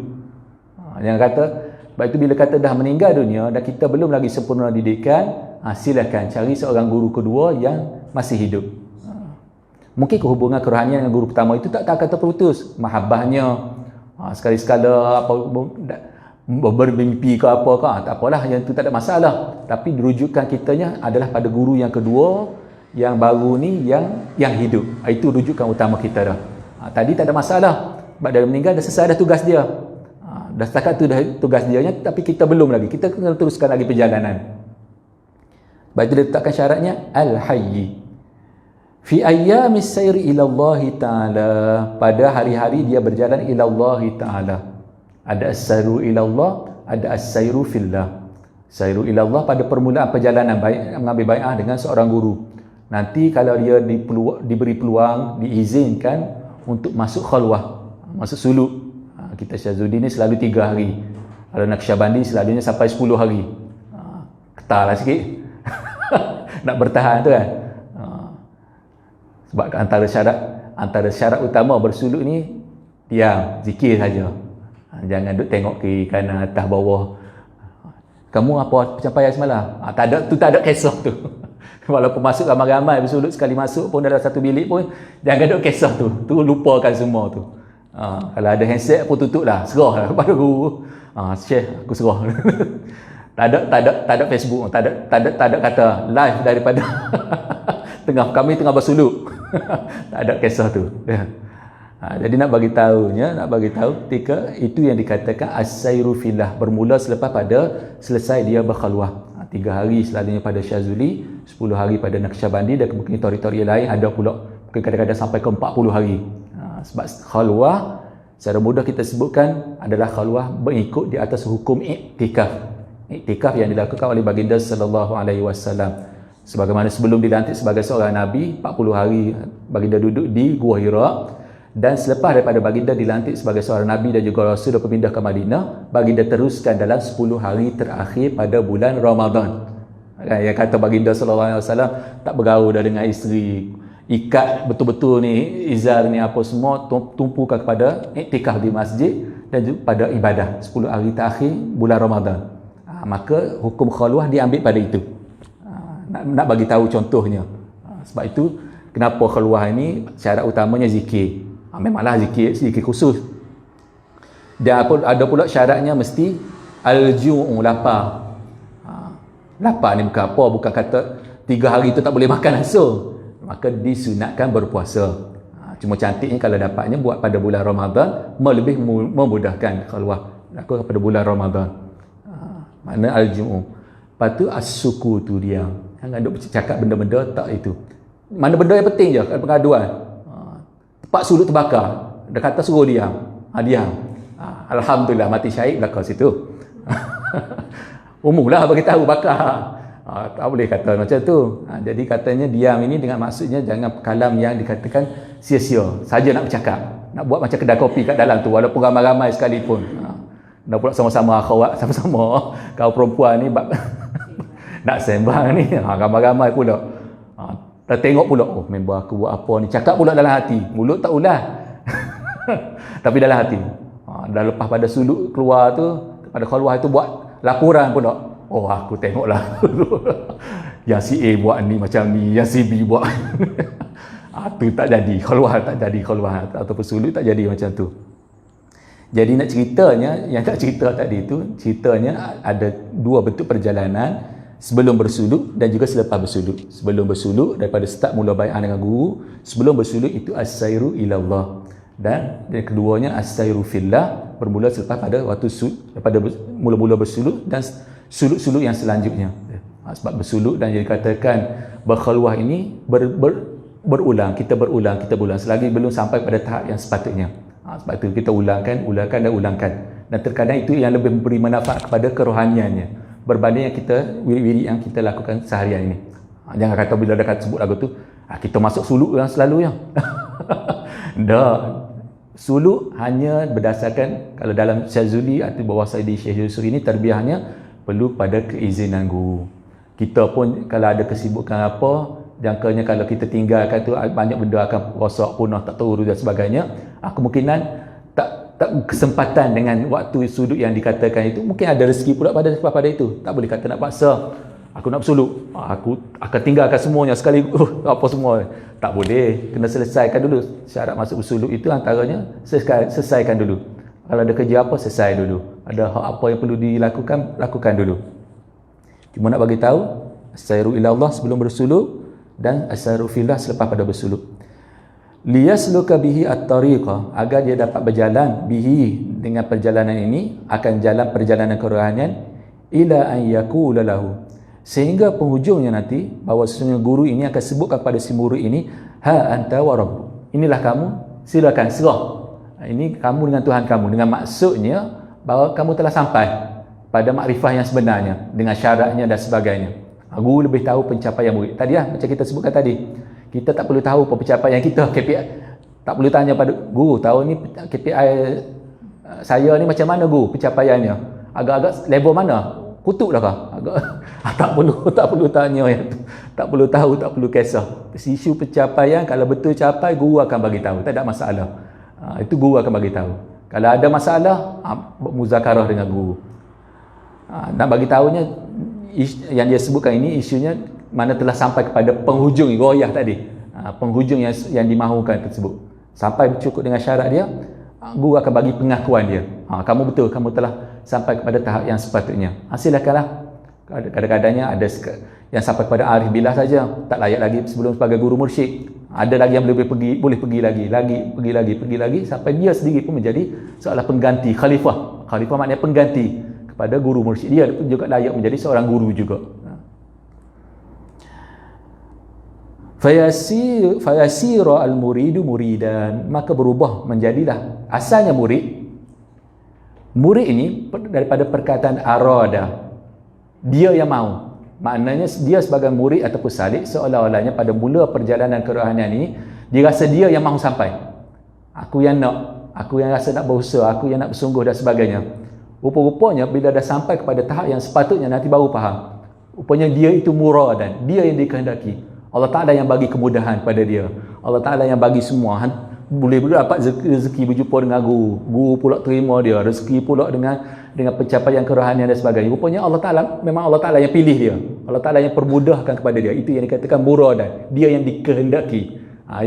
Yang kata, sebab itu bila kata dah meninggal dunia dan kita belum lagi sempurna didikan, silakan cari seorang guru kedua yang masih hidup. Mungkin hubungan kerohanian dengan guru pertama itu tak kata putus, mahabbahnya, sekali-sekala apa bermimpi ke apa ke, tak apalah, yang itu tak ada masalah. Tapi rujukan kitanya adalah pada guru yang kedua, yang baru ni, yang hidup. Itu rujukan utama kita dah. Tadi tak ada masalah, sebab dia meninggal, dah selesai dah tugas dia. Dah setakat tu dah tugas dia, tapi kita belum lagi, kita kena teruskan lagi perjalanan. Sebab itu dia letakkan syaratnya al-hayy fi ayyamis sayri ila Allah Ta'ala, pada hari-hari dia berjalan ila Allah Ta'ala. Ada as-sayru ila Allah, ada as-sayru fillah. Sayru ila Allah pada permulaan perjalanan, mengambil bai'ah dengan seorang guru. Nanti kalau dia diberi peluang, diizinkan untuk masuk khalwah, masuk suluk. Kita Syazudin ni selalu 3 hari. Kalau Naqsyabandi selalunya sampai 10 hari. Ketarlah sikit. Nak bertahan tu kan. Sebab antara syarat utama bersuluk ni, diam, zikir saja. Jangan duk tengok kiri kanan atas bawah. Kamu apa pencapaian semalam? Tak ada kisah tu. Walaupun masuk ramai-ramai bersuluk, sekali masuk pun dalam satu bilik pun, jangan duk kisah tu. Tu lupakan semua tu. Kalau ada handset pun tutup lah, serah lah kepada guru. Syekh, aku serah. tak ada Facebook, tak ada kata live daripada kami tengah bersuluk. Tak ada kisah tu. Jadi nak bagi tahu ketika itu yang dikatakan as-sayru fillah, bermula selepas pada selesai dia berkhalwah. 3 hari selalunya pada Syazuli, 10 hari pada Naqsyabandi, dan mungkin tori-tori lain ada pula mungkin kadang-kadang sampai ke 40 hari. Sebab khalwah secara mudah kita sebutkan adalah khalwah mengikut di atas hukum iktikaf. Iktikaf yang dilakukan oleh baginda sallallahu alaihi wasallam. Sebagaimana sebelum dilantik sebagai seorang nabi, 40 hari baginda duduk di Gua Hira, dan selepas daripada baginda dilantik sebagai seorang nabi dan juga rasul dan berpindah ke Madinah, baginda teruskan dalam 10 hari terakhir pada bulan Ramadan. Yang kata baginda sallallahu alaihi wasallam tak bergaul dah dengan isteri, ikat betul-betul ni izar ni apa semua, tumpukan kepada iktikaf di masjid dan juga pada ibadah 10 hari terakhir bulan Ramadan. Maka hukum khalwah diambil pada itu. Nak bagi tahu contohnya. Sebab itu kenapa khalwah ini syarat utamanya zikir. Memanglah zikir khusus. Dan ada pula syaratnya mesti al-ju'u, lapar. Lapar ni bukan apa, bukan kata 3 hari tu tak boleh makan langsung. Maka disunatkan berpuasa. Cuma cantiknya kalau dapatnya buat pada bulan Ramadan, lebih memudahkan khalwah. Lakukan pada bulan Ramadan. Makna al-ju'u. Lepas tu as-suku tu diam. Jangan duk cakap benda-benda tak itu. Mana benda yang penting je kat pengaduan. Tempat sulut terbakar, dia kata suruh diam. Diam. Alhamdulillah mati syahid belakang situ. Umumlah bagi tahu bakar. Tak boleh kata macam tu. Jadi katanya diam ini dengan maksudnya jangan kalam yang dikatakan sia-sia, saja nak bercakap, nak buat macam kedai kopi kat dalam tu walaupun ramai-ramai sekalipun. Dah pula sama-sama akhwat, sama-sama kau perempuan ni nak sembang ni, ramai-ramai pula. Dah tengok pula, oh member aku buat apa ni, cakap pula dalam hati, mulut tak ulas. Tapi dalam hati. Dah lepas pada suluk keluar tu, pada keluar itu buat laporan pula. Oh aku tengoklah yang si A buat ni macam ni, yang si B buat tu tak jadi, keluar tak jadi, keluar ataupun suluk tak jadi macam tu. Jadi nak ceritanya, yang tak cerita tadi tu, ceritanya ada dua bentuk perjalanan, sebelum bersuluk dan juga selepas bersuluk. Sebelum bersuluk daripada start mula bai'ah dengan guru, sebelum bersuluk itu as-sairu ilallah, dan yang keduanya as-sairu fillah, bermula selepas pada waktu daripada mula-mula bersuluk dan suluk-suluk yang selanjutnya. Sebab bersuluk dan jadi katakan berkhulwah ini berulang, kita berulang selagi belum sampai pada tahap yang sepatutnya. Sebab itu kita ulangkan dan ulangkan, dan terkadang itu yang lebih memberi manfaat kepada kerohaniannya berbanding yang kita wirid-wirid yang kita lakukan seharian ini. Jangan kata bila dah sebut lagu tu kita masuk suluk yang selalu yang dah. Suluk hanya berdasarkan, kalau dalam Syazuli atau bawah Saidi Syekh Yusuf ini, terbiahnya perlu pada keizinan guru. Kita pun kalau ada kesibukan apa, jangkanya kalau kita tinggalkan tu banyak benda akan rosak, punah, tak terurus dan sebagainya. Kemungkinan tak kesempatan dengan waktu sudut yang dikatakan itu, mungkin ada rezeki pula pada itu. Tak boleh kata nak paksa, aku nak bersuluk, aku akan tinggalkan semuanya sekali apa semua. Tak boleh, kena selesaikan dulu. Syarat masuk bersuluk itu antaranya selesaikan dulu. Kalau ada kerja apa, selesai dulu. Ada hak apa yang perlu dilakukan, lakukan dulu. Cuma nak bagi tahu, as-sairu ilallah sebelum bersuluk dan as-sairu fillah selepas pada bersuluk. Liyasluka bihi at-tariqah, agar dia dapat berjalan bihi, dengan perjalanan ini akan jalan perjalanan kerohanian, ila an yaqula lahu, sehingga penghujungnya nanti bahawa sesungguhnya guru ini akan sebutkan pada si murid ini, ha anta wa rabbuk, inilah kamu, silakan serah. Ini kamu dengan Tuhan kamu, dengan maksudnya bahawa kamu telah sampai pada makrifah yang sebenarnya dengan syaratnya dan sebagainya. Guru lebih tahu pencapaian murid. Tadi macam kita sebutkan tadi, kita tak perlu tahu apa pencapaian kita, KPI. Tak perlu tanya pada guru, tahu ni KPI saya ni macam mana guru pencapaiannya, agak-agak level mana, kutuklah kah? Agak tak perlu tanya yang tu. Tak perlu tahu, tak perlu kisah. Isu pencapaian kalau betul capai, guru akan bagi tahu, tak ada masalah. Itu guru akan bagi tahu. Kalau ada masalah, muzakarah dengan guru. Nak bagi tahunya yang dia sebutkan ini isunya mana telah sampai kepada penghujung goyah tadi. Penghujung yang dimahukan tersebut. Sampai cukup dengan syarat dia, guru akan bagi pengakuan dia. Kamu betul, kamu telah sampai kepada tahap yang sepatutnya. Silakanlah. Kadang-kadangnya ada yang sampai kepada arif billah saja, tak layak lagi sebelum sebagai guru mursyid. Ada lagi yang boleh pergi lagi sampai dia sendiri pun menjadi seolah pengganti khalifah. Khalifah maknanya pengganti kepada guru mursyid. Dia pun juga layak menjadi seorang guru juga. Fayasira al-muridu muridan, maka berubah menjadilah asalnya murid ini daripada perkataan arada, dia yang mahu. Maknanya dia sebagai murid ataupun salik, seolah-olahnya pada mula perjalanan kerohanian ini dia rasa dia yang mahu sampai, aku yang nak, aku yang rasa nak berusaha, aku yang nak bersungguh dan sebagainya. Rupa-rupanya bila dah sampai kepada tahap yang sepatutnya nanti baru faham, rupanya dia itu muradan, dia yang dikehendaki. Allah Ta'ala yang bagi kemudahan pada dia, Allah Ta'ala yang bagi semua. Boleh dapat rezeki berjumpa dengan guru, guru pula terima dia, rezeki pula dengan pencapaian kerohanian dan sebagainya. Rupanya Allah Ta'ala, memang Allah Ta'ala yang pilih dia, Allah Ta'ala yang permudahkan kepada dia. Itu yang dikatakan muradan, dia yang dikehendaki.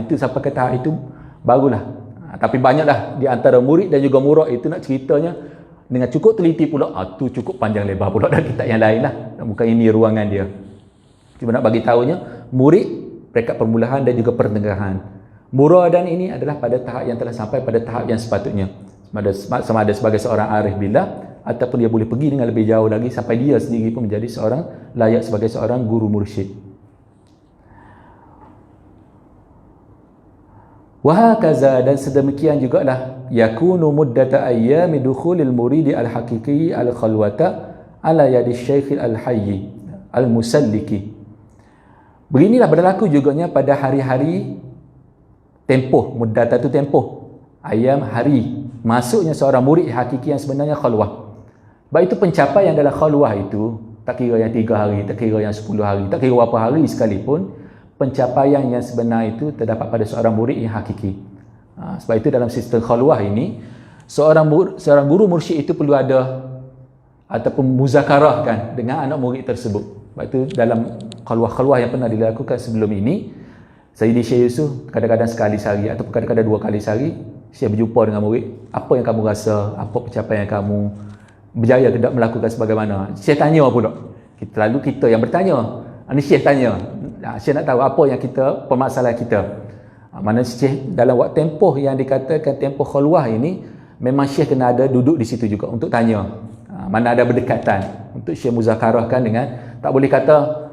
Itu sampai ke tahap itu barulah. Tapi banyaklah di antara murid dan juga murad itu nak ceritanya dengan cukup teliti pula. Tu cukup panjang lebar pula dan kitab yang lain lah. Bukan ini ruangan dia. Cuma nak bagi tahunya, murid peringkat permulaan dan juga pertengahan. Muradan ini adalah pada tahap yang telah sampai pada tahap yang sepatutnya. Sama ada sebagai seorang arif billah, ataupun dia boleh pergi dengan lebih jauh lagi sampai dia sendiri pun menjadi seorang layak sebagai seorang guru mursyid. Wahakaza, dan sedemikian jugalah yakunu muddata ayyami dukhulil muridi al-haqiqi al-khalwata ala yadi syekh al-hayy. Al-Musalliki. Beginilah berlaku juganya pada hari-hari tempoh, muddat itu tempoh, ayam hari masuknya seorang murid hakiki yang sebenarnya khalwah. Sebab itu pencapaian dalam khalwah itu tak kira yang 3 hari, tak kira yang 10 hari, tak kira berapa hari sekalipun, pencapaian yang sebenar itu terdapat pada seorang murid yang hakiki. Sebab itu dalam sistem khalwah ini, seorang guru mursyid itu perlu ada ataupun muzakarahkan dengan anak murid tersebut. Sebab itu dalam khalwah-khalwah yang pernah dilakukan sebelum ini, Sayyidi Syekh Yusof kadang-kadang sekali sehari ataupun kadang-kadang 2 kali sehari, Syekh berjumpa dengan murid, apa yang kamu rasa, apa pencapaian kamu, berjaya tidak melakukan sebagaimana. Syekh tanya pula. Kita yang bertanya. Ini Syekh tanya. Syekh nak tahu apa yang permasalahan kita. Mana Syekh dalam waktu tempoh yang dikatakan tempoh khalwah ini, memang Syekh kena ada duduk di situ juga untuk tanya. Mana ada berdekatan untuk Syekh muzakarahkan dengan, tak boleh kata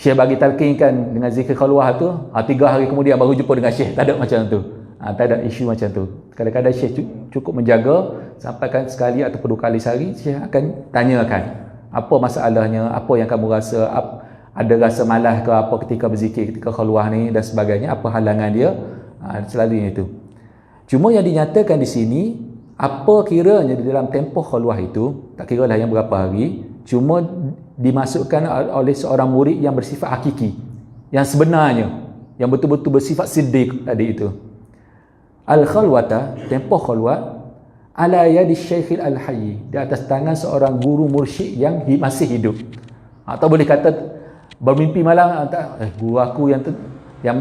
Syekh bagi talqinkan dengan zikir khalwah tu, 3 hari kemudian baru jumpa dengan Syekh. Tak ada macam tu. Tak ada isu macam tu. Kadang-kadang Syekh cukup menjaga sampaikan sekali atau 2 kali sehari, Syekh akan tanyakan apa masalahnya, apa yang kamu rasa, ada rasa malas ke apa ketika berzikir, ketika khalwah ni dan sebagainya, apa halangan dia, selalunya itu. Cuma yang dinyatakan di sini, apa kiranya di dalam tempoh khalwah itu, tak kira lah yang berapa hari, cuma dimasukkan oleh seorang murid yang bersifat hakiki, yang sebenarnya, yang betul-betul bersifat siddiq tadi itu. Al-khalwata, tempoh khalwat, ala yadi syekhil al-hayy, di atas tangan seorang guru mursyid yang masih hidup. Atau boleh kata bermimpi malam, guru aku yang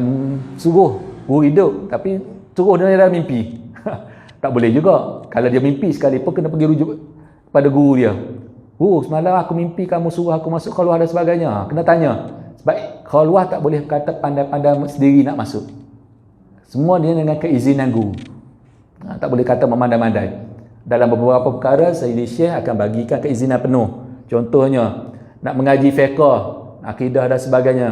suruh, guru hidup tapi suruh dia dalam mimpi. Tak boleh juga. Kalau dia mimpi sekalipun kena pergi rujuk pada guru dia. Guru, semalam aku mimpi kamu suruh aku masuk khalwah dan sebagainya. Kena tanya. Sebab khalwah tak boleh kata pandai-pandai sendiri nak masuk. Semua dia dengan keizinan guru. Tak boleh kata memandai-mandai. Dalam beberapa perkara, Sayyidi Syekh akan bagikan keizinan penuh. Contohnya, nak mengaji fiqh, akidah dan sebagainya.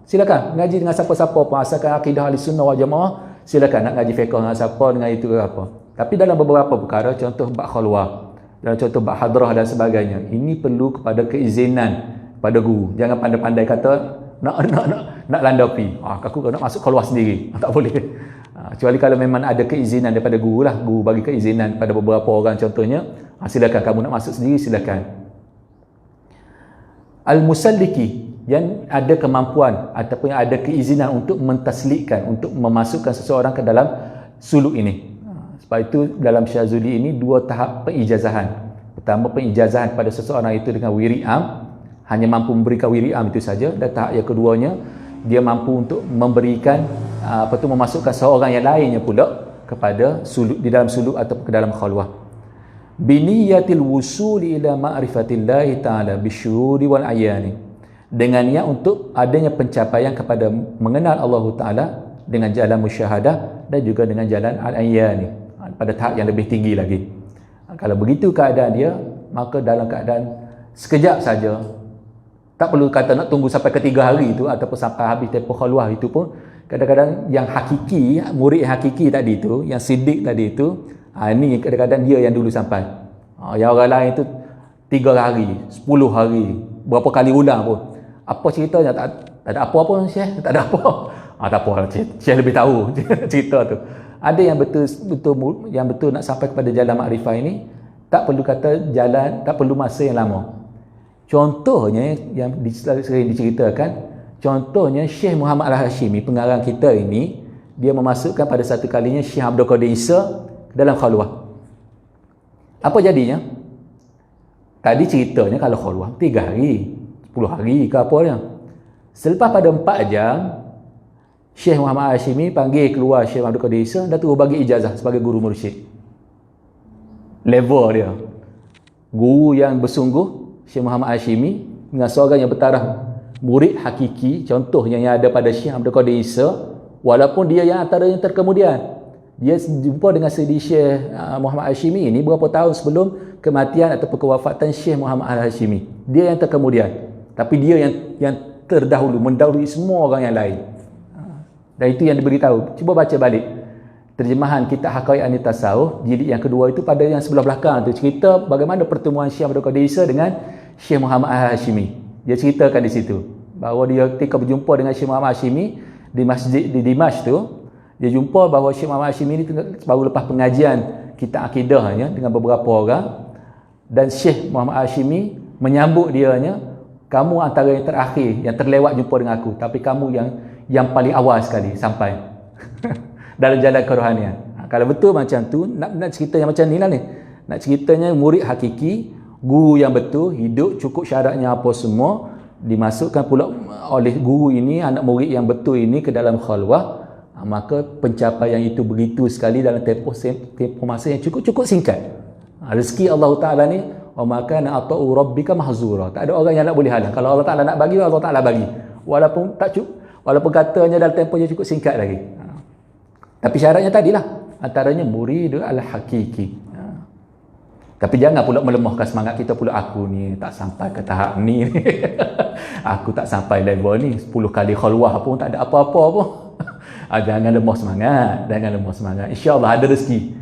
Silakan, mengaji dengan siapa-siapa pun. Asalkan akidah ahli sunnah wal jamaah, silakan nak ngaji fiqh dengan siapa, dengan itu ke apa. Tapi dalam beberapa perkara, contoh bab khalwah, dalam contoh bab hadrah dan sebagainya, ini perlu kepada keizinan pada guru. Jangan pandai-pandai kata nak landapi. Aku nak masuk khalwah sendiri. Tak boleh. Kecuali kalau memang ada keizinan daripada guru lah. Guru bagi keizinan pada beberapa orang contohnya. Silakan kamu nak masuk sendiri, silakan. Al-Musalliki, yang ada kemampuan ataupun yang ada keizinan untuk mentaslikkan, untuk memasukkan seseorang ke dalam suluk ini. Sebab itu dalam Syazuli ini 2 tahap pengijazahan. Pertama, pengijazahan pada seseorang itu dengan wiri'am, hanya mampu memberikan wiri'am itu saja. Dan tahap yang keduanya, dia mampu untuk memberikan memasukkan seorang yang lainnya pula kepada suluk, di dalam suluk atau ke dalam khalwah. Biniyatil wusuli ila ma'rifatillahi ta'ala bisyuhudi wal ayani, dengan niat untuk adanya pencapaian kepada mengenal Allah Ta'ala dengan jalan musyahadah dan juga dengan jalan al-ayani, pada tahap yang lebih tinggi lagi. Kalau begitu keadaan dia, maka dalam keadaan sekejap saja, tak perlu kata nak tunggu sampai ke 3 hari itu ataupun sampai habis tempoh khalwah itu pun. Kadang-kadang yang hakiki, murid yang hakiki tadi itu, yang siddiq tadi itu, ini kadang-kadang dia yang dulu sampai. Yang orang lain itu 3 hari, 10 hari, berapa kali ulang pun. Apa ceritanya? Tak ada apa pun, Syekh. Tak ada apa. Tak apa, Syekh lebih tahu cerita tu. Ada yang betul nak sampai kepada jalan makrifah ini, tak perlu kata jalan, tak perlu masa yang lama. Contohnya yang sering diceritakan, contohnya Syekh Muhammad Al-Hashimi, pengarang kita ini, dia memasukkan pada satu kalinya Syekh Abdul Qadir Isa dalam khalwah. Apa jadinya? Tadi ceritanya kalau khalwah 3 hari, 10 hari ke apa dia. Selepas pada 4 jam, Syekh Muhammad Al-Hashimi panggil keluar Syekh Abdul Qadir Isa dan terus bagi ijazah sebagai guru mursyid. Level dia. Guru yang bersungguh, Syekh Muhammad Al-Hashimi, dengan seorang yang bertaraf murid hakiki, contohnya yang ada pada Syekh Abdul Qadir Isa, walaupun dia yang antara yang terkemudian. Dia jumpa dengan Sayyidi Syekh Muhammad Al-Hashimi ini berapa tahun sebelum kematian ataupun kewafatan Syekh Muhammad Al-Hashimi. Dia yang terkemudian, tapi dia yang terdahulu, mendahului semua orang yang lain. Dan itu yang diberitahu. Cuba baca balik terjemahan kitab Haqaiq An-Tasawuf jilid yang kedua itu, pada yang sebelah belakang tu cerita bagaimana pertemuan Syekh Abdul Qadir Isa dengan Syekh Muhammad Al-Hashimi. Dia ceritakan di situ bahawa dia ketika berjumpa dengan Syekh Muhammad Al-Hashimi di masjid di Dimash tu, dia jumpa bahawa Syekh Muhammad Al-Hashimi ni baru lepas pengajian kitab akidahnya dengan beberapa orang, dan Syekh Muhammad Al-Hashimi menyambut dianya, kamu antara yang terakhir yang terlewat jumpa dengan aku, tapi kamu yang paling awal sekali sampai dalam jalan kerohanian. Kalau betul macam tu, nak cerita yang macam ni lah ni, nak ceritanya murid hakiki, guru yang betul, hidup cukup syaratnya apa semua, dimasukkan pula oleh guru ini, anak murid yang betul ini ke dalam khalwah, maka pencapaian itu begitu sekali dalam tempoh masa yang cukup singkat. Rezeki Allah Ta'ala ni, wa maka na ata'u rabbika mahzura, tak ada orang yang nak boleh halang. Kalau Allah Ta'ala nak bagi, Allah Ta'ala bagi, walaupun katanya dalam tempoh yang cukup singkat lagi. Tapi syaratnya tadilah, antaranya murid al-hakiki. Tapi jangan pula melemahkan semangat kita pula, aku ni tak sampai ke tahap ni. Aku tak sampai level ni, 10 kali khalwah pun tak ada apa-apa pun. Jangan lemah semangat, insya-Allah ada rezeki.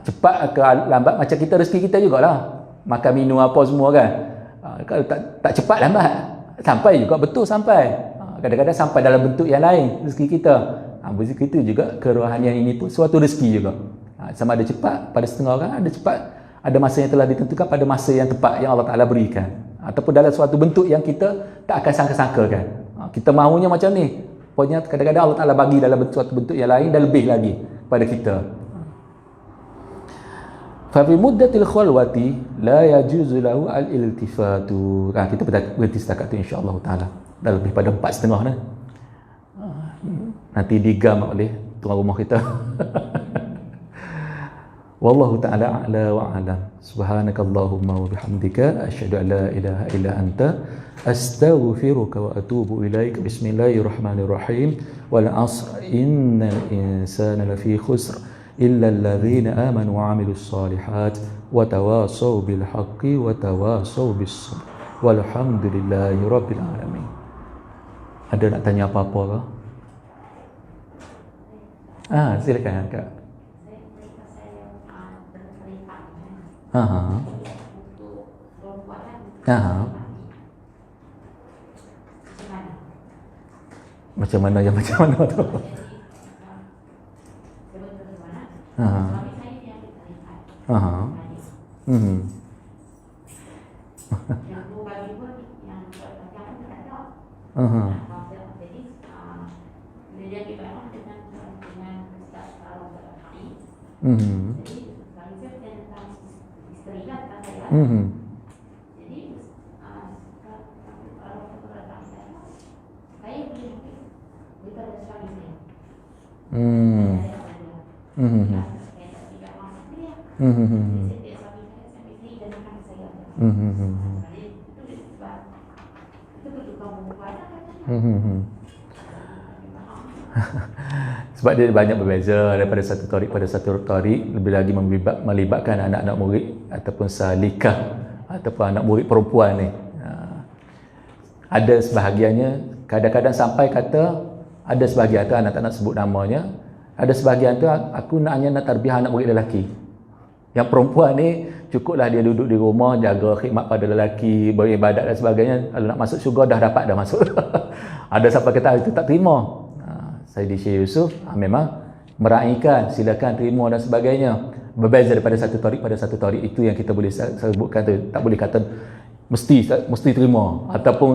Cepat ke lambat macam kita, rezeki kita jugalah, makan minum apa semua kan. Kalau tak cepat lambat, sampai juga, betul sampai. Kadang-kadang sampai dalam bentuk yang lain rezeki kita. Begitu juga kerohanian ini pun suatu rezeki juga. Sama ada cepat pada setengah orang, ada cepat, ada masa yang telah ditentukan pada masa yang tepat yang Allah Ta'ala berikan, ataupun dalam suatu bentuk yang kita tak akan sangka-sangkakan. Kita mahunya macam ni, pokoknya kadang-kadang Allah Ta'ala bagi dalam suatu bentuk yang lain dan lebih lagi pada kita. Fa fi muddatil khalwati la yajuzu lahu al-iltifatu. Kita berhenti setakat tu insya-Allah Ta'ala. Dah lebih pada 4.5 dah. Nanti digam oleh tuan rumah kita. Wallahu ta'ala a'la wa a'lam. Subhanakallahumma wa bihamdika asyhadu an la ilaha illa anta astaghfiruka wa atubu ilaik. Bismillahirrahmanirrahim. Wal 'asr innal insana lafi khusr illa alladhina amanu wa 'amilus solihat wa tawasaw bil haqqi wa tawasaw bis sabr. Walhamdulillahi rabbil alamin. Ada nak tanya apa-apa ke? Silakan Kak. Macam mana tu? Sebab dia banyak berbeza daripada satu tarik pada satu tarik, lebih lagi melibatkan anak-anak murid ataupun salikah ataupun anak murid perempuan ni. Ada sebahagiannya kadang-kadang sampai kata, ada sebahagian tu anak tak nak sebut namanya, ada sebahagian tu aku nak tarbiyah anak murid lelaki. Yang perempuan ni cukuplah dia duduk di rumah, jaga khidmat pada lelaki, beribadat dan sebagainya. Kalau nak masuk syurga dah masuk. Ada sampai kata itu tak terima. Sayyidi Syekh Yusuf memang meraihkan, silakan terima dan sebagainya. Berbeza daripada satu tarik pada satu tarik, itu yang kita boleh sebutkan tu. Tak boleh kata mesti terima ataupun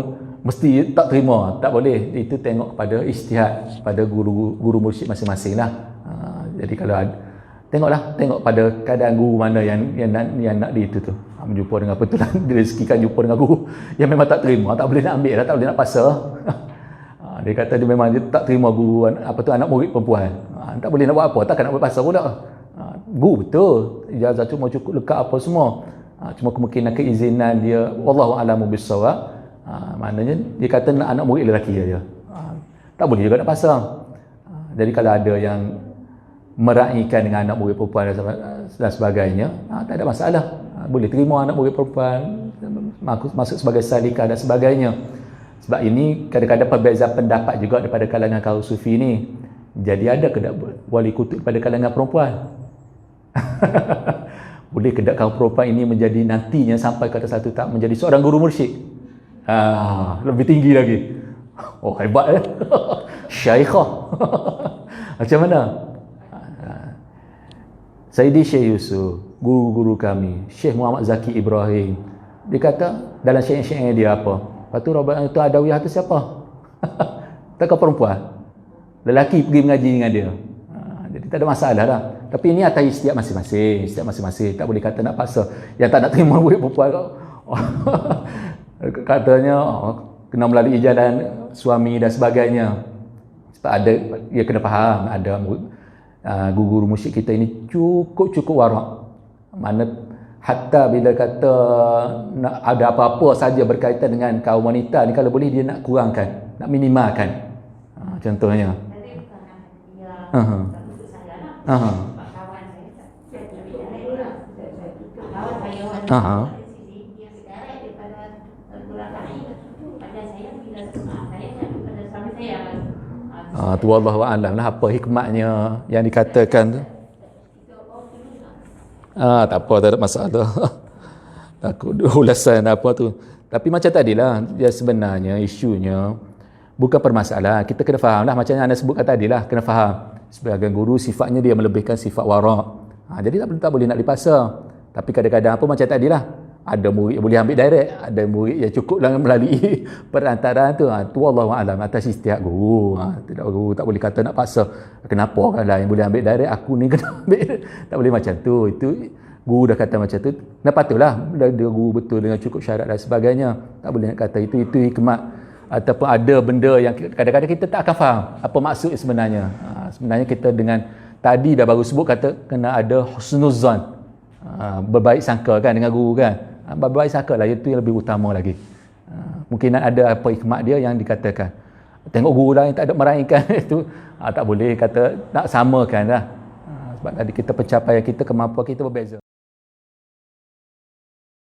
mesti tak terima, tak boleh. Itu tengok pada ijtihad pada guru mursyid masing-masing lah. Jadi kalau tengok pada keadaan guru mana yang nak di itu tu. Berjumpa dengan betulan direzekikan jumpa dengan guru yang memang tak terima, tak boleh nak ambil, tak boleh nak pasal. Dia kata dia memang dia tak terima guru anak murid perempuan. Tak boleh nak buat apa, takkan nak buat pasal pula. Guru betul, ijazah cuma cukup lekat apa semua. Cuma kemungkinan keizinan dia, wallahu a'lamu bissawab. Maknanya dia kata nak anak murid lelaki dia. Tak boleh juga nak pasal. Jadi kalau ada yang meraihkan dengan anak murid perempuan dan sebagainya, tak ada masalah. Boleh terima anak murid perempuan, masuk sebagai salikah dan sebagainya. Sebab ini kadang-kadang perbezaan pendapat juga daripada kalangan kaum sufi ni. Jadi ada ke tak wali kutub pada kalangan perempuan? boleh ke kaum perempuan ini menjadi nantinya sampai ke satu tahap menjadi seorang guru mursyid? Lebih tinggi lagi. Oh, hebat Syekhah. Macam mana? Sayyidi Syekh Yusuf, guru-guru kami, Syekh Muhammad Zaki Ibrahim, dia kata dalam syair-syairnya dia apa? Lepas tu Rabbana itu Adawiyah tu siapa? Takkan perempuan? Lelaki pergi mengaji dengan dia. Jadi tak ada masalah dah. Tapi ini atas istiak masing-masing. Istiak masing-masing. Tak boleh kata nak paksa. Yang tak nak terima murid perempuan katanya kena melalui jalan suami dan sebagainya. Sebab ada, dia kena faham ada guru-guru musyrik kita ini cukup warak. Mana hatta bila kata nak ada apa-apa saja berkaitan dengan kaum wanita ni, kalau boleh dia nak kurangkan, nak minimalkan. Contohnya tu wallahu a'lam lah apa hikmatnya yang dikatakan tu. Tak apa, tak ada masalah. Takut ulasan apa tu. Tapi macam tadilah, dia sebenarnya isunya bukan permasalahan. Kita kena faham lah macam yang anda sebutkan tadilah, kena faham. Sebagai guru sifatnya dia melebihkan sifat warak. Jadi tak boleh nak dipaksa. Tapi kadang-kadang apa macam tadilah, ada murid yang boleh ambil direct, ada murid yang cukup melalui perantaraan tu. Tu wallahu a'lam atas istiak guru. Tidak, guru tak boleh kata nak paksa. Kenapa kan lah yang boleh ambil direct, aku ni kena ambil. Tak boleh macam tu. Itu guru dah kata macam tu. Nah patutlah dia guru betul dengan cukup syarat dan sebagainya. Tak boleh nak kata itu hikmat. Ataupun ada benda yang kadang-kadang kita tak akan faham apa maksud sebenarnya. Sebenarnya kita dengan tadi dah baru sebut kata kena ada husnuzan, berbaik sangka kan dengan guru kan. Berbaik sangka lah, itu yang lebih utama lagi. Mungkin ada apa hikmat dia yang dikatakan. Tengok guru lain tak ada meraihkan itu, tak boleh kata nak samakan lah. Sebab tadi kita pencapaian kita, kemampuan kita berbeza.